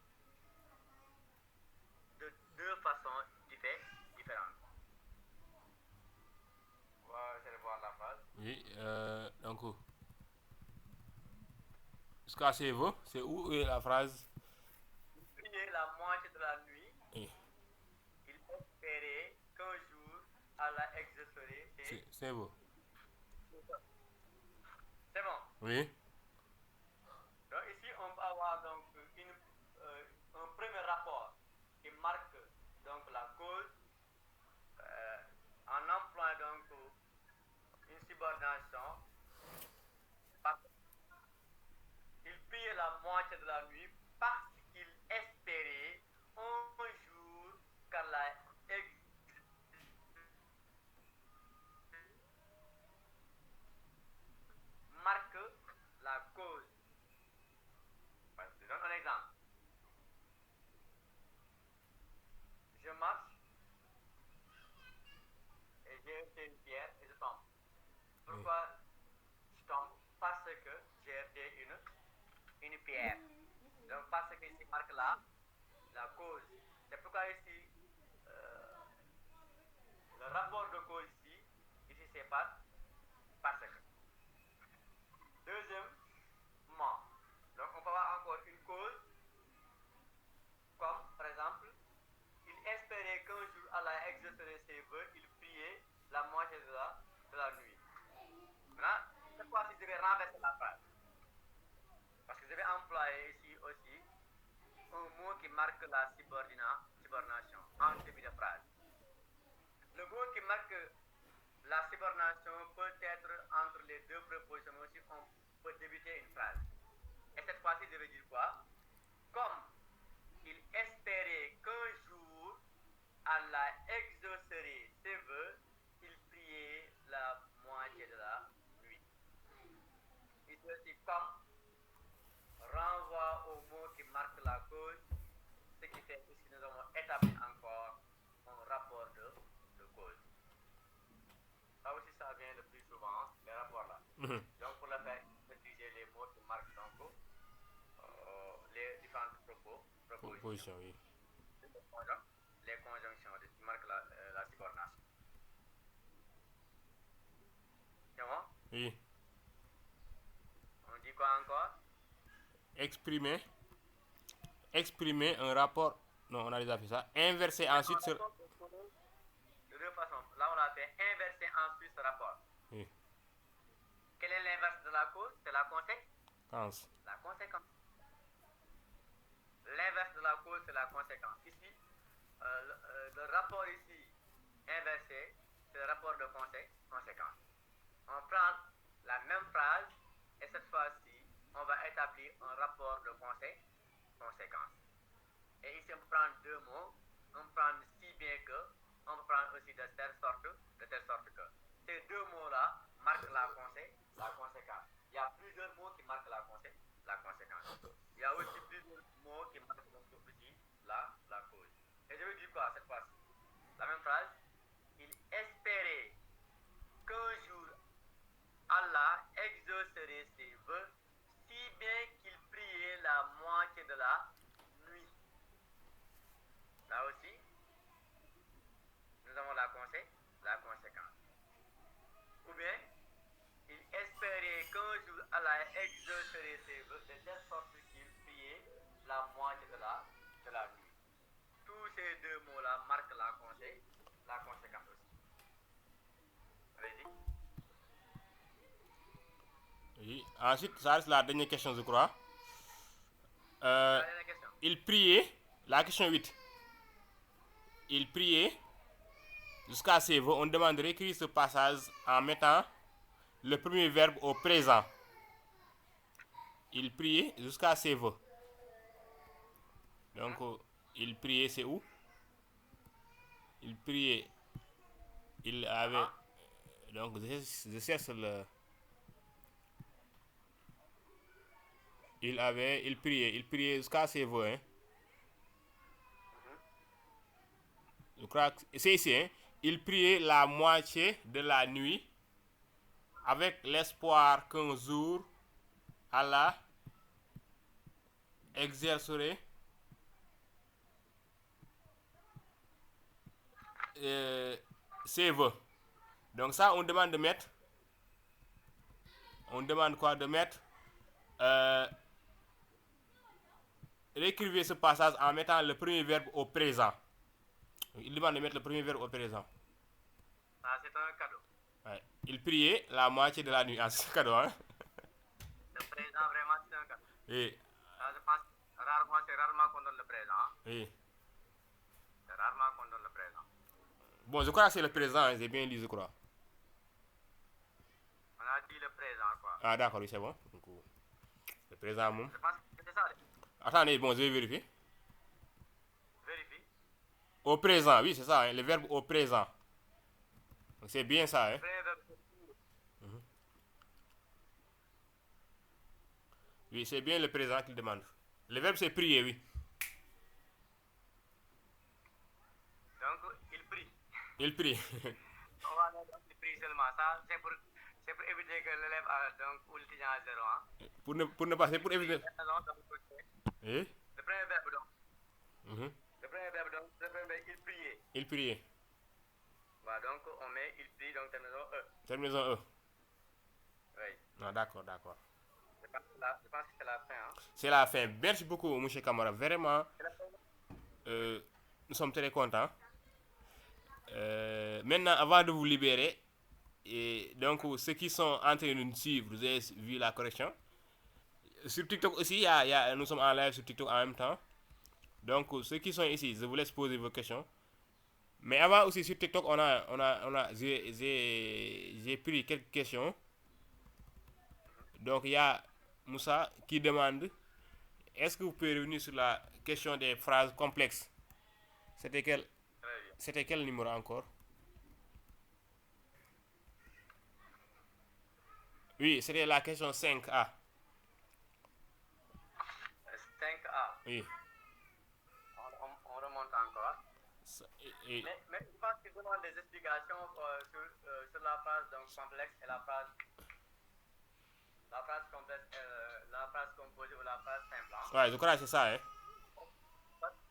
de deux façons différentes. On va essayer de voir la phrase. Oui. Donc, jusqu'à ses vœux, c'est où est la phrase? Il priait la moitié de la nuit. Oui. Il espérait qu'un jour Allah exaucerait C'est vœux. C'est bon. Oui. Donc ici, on va avoir donc un premier rapport qui marque donc la cause en employant donc une subordination. Il priait la moitié de la nuit parce qu'il espérait un jour qu'Allah marque la cause. Je donne un exemple. Je marche et j'ai jeté une pierre et je tombe. Pourquoi je tombe? Parce que j'ai jeté une pierre. Donc parce que ici marque la cause. C'est pourquoi ici le rapport de cause ici c'est parce que. Deuxièmement, donc on peut avoir encore une cause, comme par exemple, il espérait qu'un jour Allah exaucerait ses vœux, il priait la moitié de la nuit. Maintenant, cette fois-ci, je vais renverser la phrase. Parce que je vais employer ici aussi un mot qui marque la subordination en début de phrase. Le mot qui marque la subordination peut être entre les deux prépositions, mais aussi on peut débuter une phrase. Et cette fois-ci, je vais dire quoi? Comme il espérait qu'un jour Allah exaucerait ses vœux, il priait la moitié de la nuit. Ici aussi, comme renvoie au mot qui marque la cause, ce qui fait que si nous avons établi encore un rapport de cause. Ça aussi, ça vient le plus souvent, les rapports-là. Donc, pour le faire, utiliser les mots qui marquent donc les différentes propositions. Oui. Les conjonctions qui marquent la subordination. C'est bon? Oui. On dit quoi encore? Exprimer un rapport. Non, on a déjà fait ça. Inverser ensuite sur. De deux façons. Là, on l'a fait. Inverser ensuite ce rapport. Oui. Quelle est l'inverse de la cause? C'est la conséquence. La conséquence. L'inverse de la cause, c'est la conséquence. Ici, le rapport ici inversé, c'est le rapport de conséquence. On prend la même phrase et cette fois-ci, on va établir un rapport de conséquence. Et ici, on peut prendre deux mots. On peut prendre si bien que, on peut prendre aussi de telle sorte que. Ces deux mots-là marquent la conséquence. Il y a plusieurs mots qui marquent la conséquence. Il y a aussi plusieurs mots qui marquent aussi la cause. Et je veux dire quoi cette fois-ci? La même phrase. Il espérait qu'un jour Allah exaucerait ses vœux si bien qu'il priait la moitié de la nuit. Là aussi, nous avons la conséquence. Ou bien, il espérait qu'un jour Allah exaucerait ses vœux de telle sorte qu'il priait la moitié de la nuit. Tous ces deux mots-là marquent la conséquence aussi. Allez-y. Oui. Ensuite, ça reste la dernière question, je crois. La dernière question. Il priait, la question 8. Il priait jusqu'à ses vœux. On demande de réécrire ce passage en mettant le premier verbe au présent. Il priait jusqu'à ses vœux. Donc, il priait, c'est où? Il priait. Il avait. Donc, je cherche le. Il priait jusqu'à ses vœux. Hein? Je crois que c'est ici, hein. Il priait la moitié de la nuit avec l'espoir qu'un jour Allah exercerait ses vœux. Donc ça, on demande de mettre. On demande quoi de mettre réécrivez ce passage en mettant le premier verbe au présent. Il demande de mettre le premier verbe au présent. Ah, c'est un cadeau. Ouais. Il priait la moitié de la nuit. Ah, c'est cadeau, hein? Le présent, vraiment, c'est un cadeau. Oui. Ah, je pense c'est rarement qu'on donne le présent. Hein. Oui. C'est rarement qu'on donne le présent. Bon, je crois que c'est le présent, hein. J'ai bien dit, je crois. On a dit le présent, quoi. Ah, d'accord, oui, c'est bon. Donc, le présent, bon. Je pense que c'est ça. Attendez, bon, je vais vérifier. Vérifie. Au présent, oui, c'est ça, hein, le verbe au présent. Donc, c'est bien ça, hein. Premier verbe. Oui, c'est bien le présent qu'il demande. Le verbe, c'est prier, oui. Donc, il prie. Il prie. On va mettre il prie seulement. Ça, c'est pour éviter que l'élève donc, ou l'étudiant à zéro. Hein. pour ne pas, c'est pour éviter. Oui. Le premier verbe, donc. Mhm. Le premier verbe, donc, il priait. Il priait. Voilà, donc, on met il prie, donc, terminaison E. Terminaison E. Oui. Ah, d'accord, d'accord. Je pense que c'est la fin. Hein. C'est la fin. Merci beaucoup, M. Kamara. Vraiment, nous sommes très contents. Maintenant, avant de vous libérer, et donc ceux qui sont en train de nous suivre, vous avez vu la correction. Sur TikTok aussi, nous sommes en live sur TikTok en même temps. Donc ceux qui sont ici, je vous laisse poser vos questions. Mais avant aussi sur TikTok, j'ai pris quelques questions. Donc il y a Moussa qui demande, est-ce que vous pouvez revenir sur la question des phrases complexes? C'était quel numéro encore? Oui, c'était la question 5A. 5A. Oui. On remonte encore. Mais je pense qu'il demande des explications sur la phrase donc, complexe et la phrase complexe, la phrase composée ou la phrase simple. Hein. Ouais, je crois que c'est ça, hein.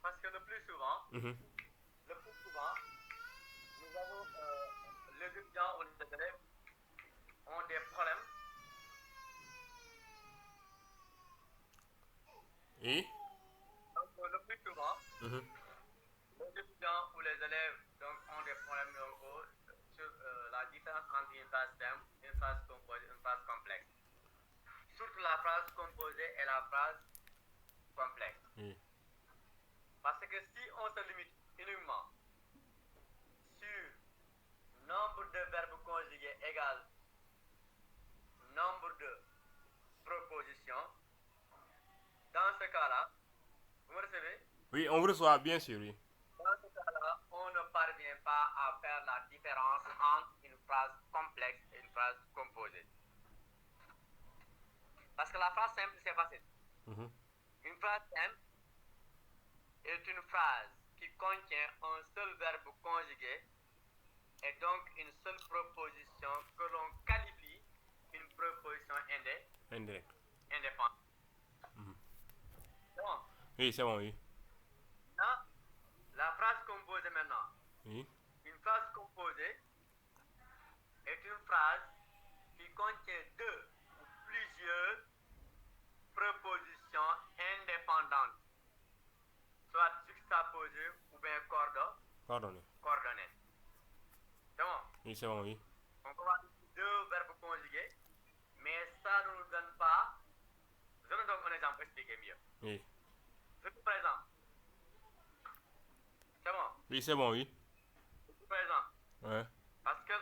Parce que le plus souvent, nous avons les étudiants ou les élèves ont des problèmes. Oui. Donc, le plus souvent, les étudiants ou les élèves donc, ont des problèmes donc, sur la différence entre une phrase simple, une phrase composée, une phrase complexe. Surtout la phrase composée et la phrase complexe. Oui. Parce que si on se limite uniquement sur nombre de verbes conjugués égale nombre de propositions, dans ce cas-là, vous me recevez? Oui, on vous reçoit, bien sûr, oui. Dans ce cas-là, on ne parvient pas à faire la différence entre une phrase complexe et une phrase composée. Parce que la phrase simple, c'est facile. Une phrase simple est une phrase qui contient un seul verbe conjugué et donc une seule proposition que l'on qualifie une proposition Indirecte. indépendante. C'est bon? Oui, c'est bon, oui. Là, la phrase composée maintenant. Oui. Une phrase composée est une phrase qui contient deux ou plusieurs propositions indépendantes, soit juxtaposées ou bien Coordonnées. coordonnées. C'est bon? Oui, c'est bon, oui. On peut avoir deux verbes conjugués, mais ça ne nous donne pas. Je donne donc un exemple pour expliquer mieux. Oui. Je suis présent. C'est bon? Oui, c'est bon, oui. Je suis présent. Ouais. Parce que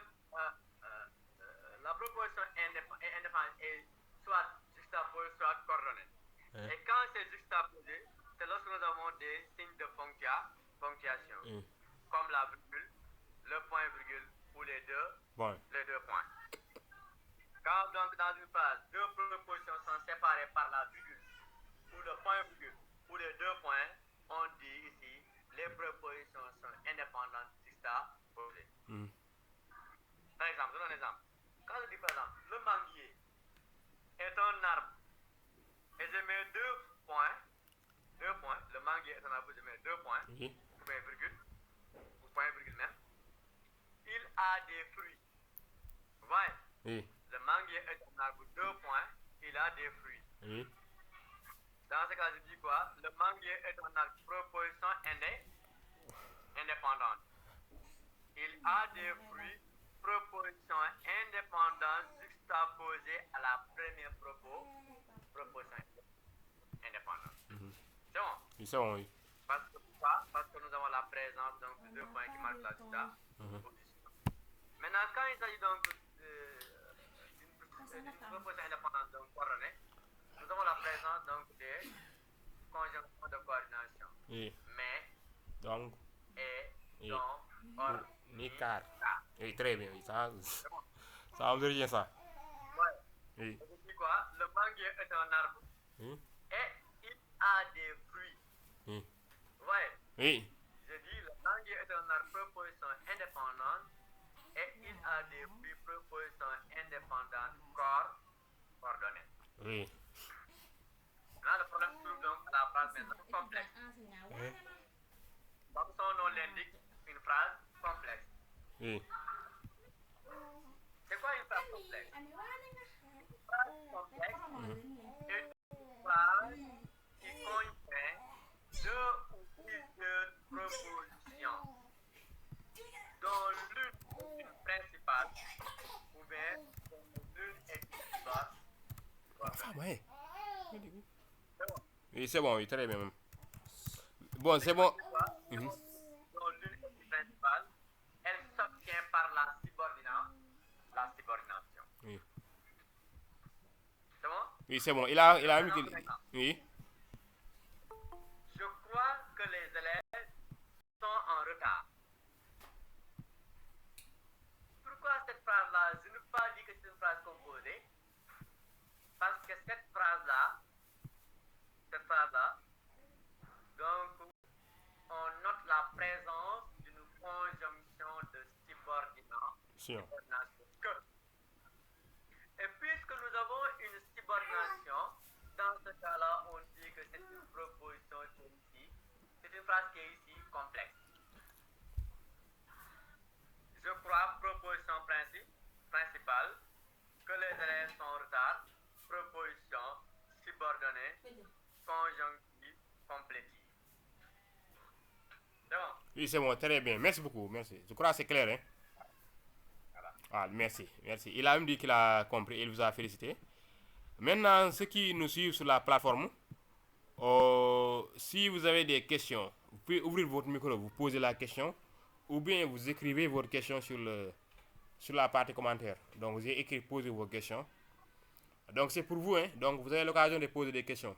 la proposition indépendante est soit juxtaposée, soit coordonnée. Ouais. Et quand c'est juxtaposé, c'est lorsque nous avons des signes de ponctuation, comme la virgule, le point virgule ou les deux points. Quand donc dans une phrase, deux propositions sont séparées par la virgule ou le point virgule ou les deux points, on dit ici les propositions sont indépendantes par exemple, le manguier est un arbre et je mets 2 points, le manguier est un arbre, je mets 2 points, Oui. ou bien virgule, ou point virgule même, il a des fruits. Vous voyez? Oui. Le manguier est un arbre, 2 points, il a des fruits. Oui. Dans ce cas, je dis quoi? Le manguier est un arbre proposition indépendante. Il a des fruits, proposition indépendante juxtaposée à la première proposition indépendante. C'est bon? Oui, c'est bon, oui. Parce que pourquoi? Parce que nous avons la présence donc, de 2 points qui marquent la juxtaposition. Maintenant, quand il s'agit donc d'une proposition indépendante donc coordonnée, nous avons la présence donc des conjonctions de coordination. Oui. Mais, Donc, et, oui. donc, or, Ni car. car. Oui, très bien, oui. Ça, C'est bon? ça veut dire ça. Ouais. Oui. Je dis quoi? Le manguier est un arbre Oui. et il a des fruits. Oui. Vous voyez? Oui. Je dis le manguier est un arbre proposition indépendante et il a des fruits proposition indépendante coordonnées. Oui. Là, le problème se trouve donc à la phrase maintenant complexe. Comme son nom l'indique, une phrase complexe. Oui. C'est quoi une phrase complexe? Une phrase complexe est une phrase qui contient 2 ou plusieurs propositions, dont l'une est une principale, ou bien dont l'une est une secondaire. Ouais. C'est bon? Oui, c'est bon, oui, très bien même. Bon, c'est bon. Dont l'une est une principale, elle s'obtient par la subordination. Oui. C'est bon? Oui, c'est bon. Il a mis que... Oui. Je crois que les élèves sont en retard. Pourquoi cette phrase-là? Je ne peux pas dire que c'est une phrase composée. Parce que cette phrase-là, donc, on note la présence d'une conjonction de subordination que. Et puisque nous avons une subordination, dans ce cas-là, on dit que c'est une proposition qui est ici. C'est une phrase qui est ici complexe. Je crois, proposition principale, que les élèves sont en retard. Proposition subordonnée, conjonctive, complétive. C'est bon? Oui, c'est bon, très bien. Merci beaucoup, merci. Je crois que c'est clair, hein? Voilà. Ah, merci, merci. Il a même dit qu'il a compris, il vous a félicité. Maintenant, ceux qui nous suivent sur la plateforme, si vous avez des questions, vous pouvez ouvrir votre micro, vous posez la question, ou bien vous écrivez votre question sur la partie commentaire. Donc, vous écrivez, posez vos questions. Donc, c'est pour vous, hein? Donc, vous avez l'occasion de poser des questions.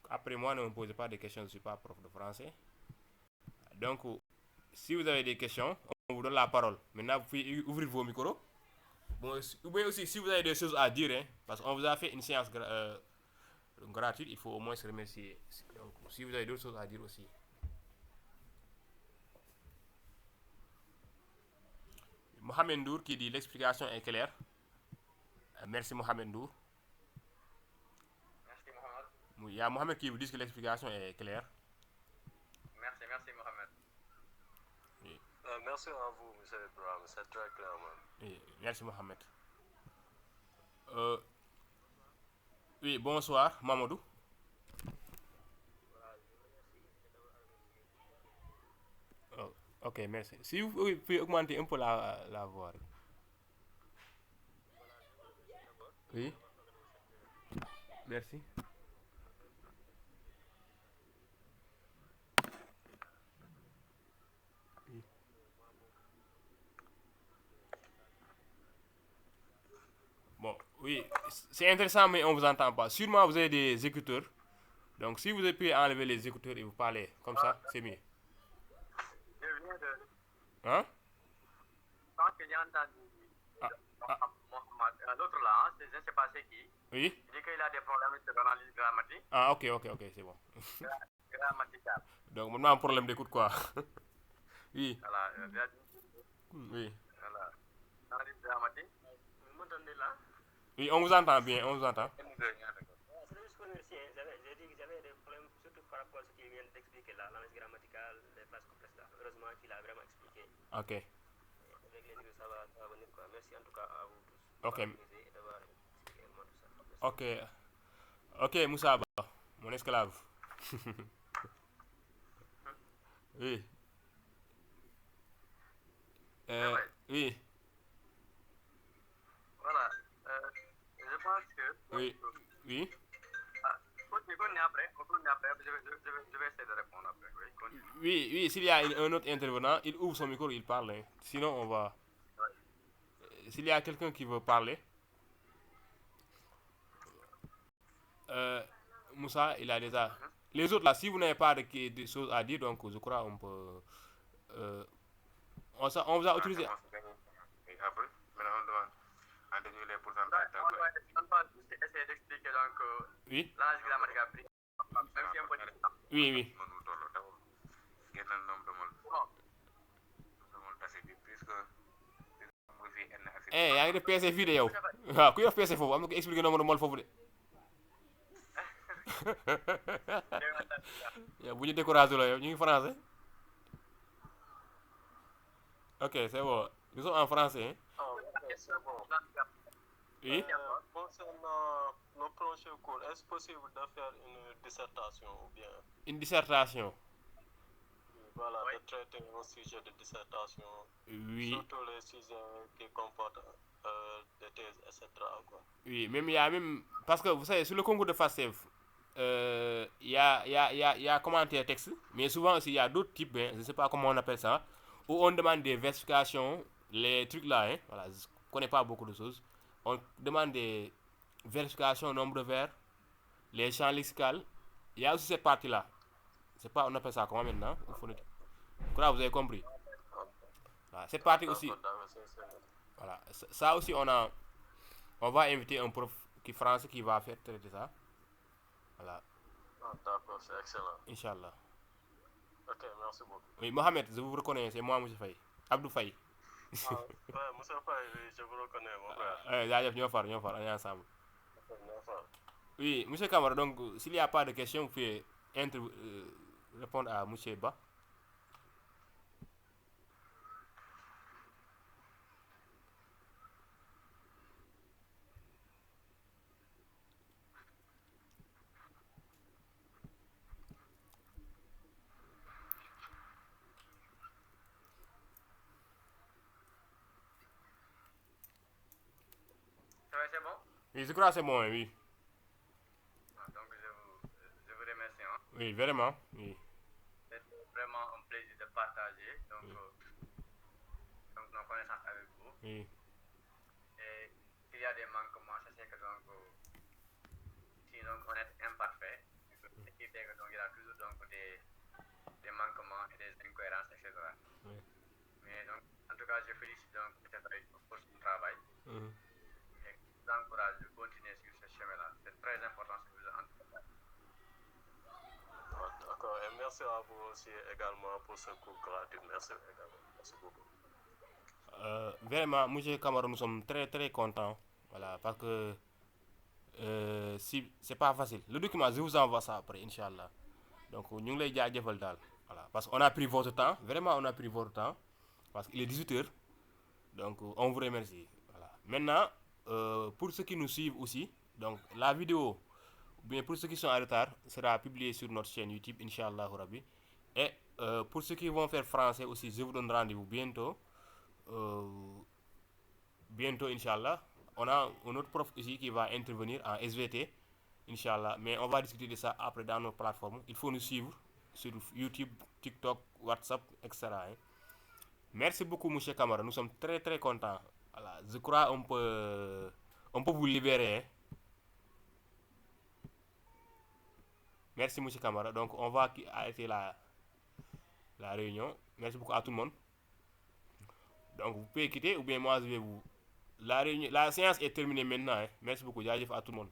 Après moi, ne me posez pas de questions, je ne suis pas prof de français. Donc, si vous avez des questions, on vous donne la parole. Maintenant, vous pouvez ouvrir vos micros. Bon, ou bien aussi, si vous avez des choses à dire, hein, parce qu'on vous a fait une séance gratuite, il faut au moins se remercier. Donc, si vous avez d'autres choses à dire aussi. Mohamed Ndour qui dit l'explication est claire. Merci Mohamed Ndour. Merci Mohamed. Il y a Mohamed qui vous dit que l'explication est claire. Merci Mohamed. Oui. Merci à vous, M. Ibrahim, c'est très clair. Oui, merci Mohamed. Oui, bonsoir Mamadou. Oh, ok, merci. Si vous pouvez augmenter un peu la voix. Oui. Merci. Oui. Bon, oui, c'est intéressant, mais on ne vous entend pas. Sûrement, vous avez des écouteurs. Donc, si vous pouvez enlever les écouteurs et vous parler comme ça, c'est mieux. Je viens de. Hein? Quand j'ai entendu Mohamed, l'autre là, je ne sais pas c'est qui. Oui. Il dit qu'il a des problèmes de l'analyse grammatique. Ah, ok, c'est bon. Grammatical. Donc, maintenant, un problème d'écoute, quoi. Oui. Voilà, Oui. voilà. Analyse grammatique. m'entendez là? Oui, on vous entend bien, on vous entend. C'est juste pour remercier. J'ai dit que j'avais des problèmes, surtout par rapport à ce qu'il vient d'expliquer là, l'analyse grammaticale, les phrases complexes là. Heureusement qu'il a vraiment expliqué. Ok. Avec les niveaux, ça va venir quoi. Merci en tout cas à vous tous Ok. d'avoir organisé et d'avoir expliqué également tout ça. Merci. Ok. Ok, Moussa Ba, mon esclave. Oui. Ouais. Oui. Voilà. Je pense que. Oui. Oui. Continue après. On continue après. Je vais essayer de répondre après. Oui, continue. Oui, oui, s'il y a un autre intervenant, il ouvre son micro, il parle, hein. Sinon, on va. S'il y a quelqu'un qui veut parler, euh, Moussa, il a déjà. Les autres là, si vous n'avez pas de choses à dire, donc je crois on peut. euh, on vous a autorisé. Et après, maintenant on demande à déduire les pourcentages. On va juste essayer d'expliquer donc Oui. l'âge grammatique pris. Même si un peu de temps. Oui, oui. Eh, yaa ngi def PC fii de yow waaw ku yor PC foofu am na ko expliqué nombre de mol foofu de yow bu ñu découragé la yow ñu ngi français ok c'est bon nous sommes en français hein? Ah, ok, c'est bon. Oui. Concernant le prochain cours, est-ce possible de faire une dissertation ou bien Une dissertation. voilà, de traiter un sujet de dissertation, Oui. surtout les sujets qui comportent des thèses, etc. quoi. Oui, même il y a même parce que vous savez sur le concours de FASTEF, il y a commentaire texte, mais souvent aussi il y a d'autres types, hein, je ne sais pas comment on appelle ça, où on demande des vérifications, les trucs là, hein, voilà, je ne connais pas beaucoup de choses. On demande des vérifications nombre de vers, les champs lexicaux. Il y a aussi cette partie là. C'est pas, on appelle ça comment maintenant? Voilà, vous avez compris. Voilà, cette partie aussi. Voilà, ça aussi on va inviter un prof qui français qui va faire traiter ça. Voilà. Ah, d'accord, c'est excellent. Inch'Allah. Ok, merci beaucoup. Oui, Mohamed, je vous reconnais, c'est moi, M. Faye. Abdou Faye. Ah, ouais, Moussa Faye, oui, je vous reconnais, mon frère. Jaajëf, ñoo far, on est ensemble. Ok, merci. Oui, M. Camara, donc s'il n'y a pas de questions, vous pouvez répondre à M. Ba. C'est bon? Oui, je crois que c'est bon, oui. Donc je vous remercie. Hein. Oui, vraiment, oui. C'est vraiment un plaisir de partager donc, donc nos connaissances avec vous. Oui. Et s'il y a des manquements, je sais que donc, si donc on est imparfait, ce qui fait que donc il y a toujours donc des manquements et des incohérences, etc. Oui. Mais donc, en tout cas, je félicite donc pour son travail. Mhm. Et je vous encourage de continuer sur ce chemin-là. C'est très important ce que vous avez entrepris. D'accord, et merci à vous aussi également pour ce cours gratuit. Merci également. Merci beaucoup. Vraiment, M. Camara, nous sommes très très contents. Voilà, parce que si c'est pas facile. Le document, je vous envoie ça après, Inch'Allah. Donc, nous les jaajëfal daal. Voilà, parce qu'on a pris votre temps. Vraiment, on a pris votre temps. Parce qu'il est 18h. Donc, on vous remercie. Voilà. Maintenant, pour ceux qui nous suivent aussi, donc la vidéo, bien pour ceux qui sont en retard, sera publiée sur notre chaîne YouTube, Inch'Allah Rabbi. Et pour ceux qui vont faire français aussi, je vous donne rendez-vous bientôt. Bientôt, Inch'Allah. On a un autre prof ici qui va intervenir en SVT, Inch'Allah. Mais on va discuter de ça après dans nos plateformes. Il faut nous suivre sur YouTube, TikTok, WhatsApp, etc. Hein. Merci beaucoup, M. Camara. Nous sommes très très contents. Voilà. Je crois qu'on peut vous libérer. Hein. Merci, M. Camara. Donc, on va arrêter la réunion. Merci beaucoup à tout le monde. Donc, vous pouvez quitter ou bien moi, je vais vous... La séance est terminée maintenant. Hein. Merci beaucoup. Jaajëf à tout le monde.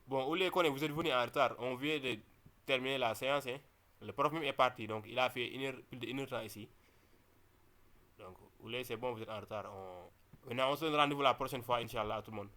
Bon, Oulé Kone, vous êtes venu en retard. On vient de terminer la séance. Hein. Le prof même est parti, donc il a fait plus de 1 heure de temps ici. Donc, vous voulez, c'est bon, vous êtes en retard. Maintenant, on se donne rendez-vous la prochaine fois, Inch'Allah, à tout le monde.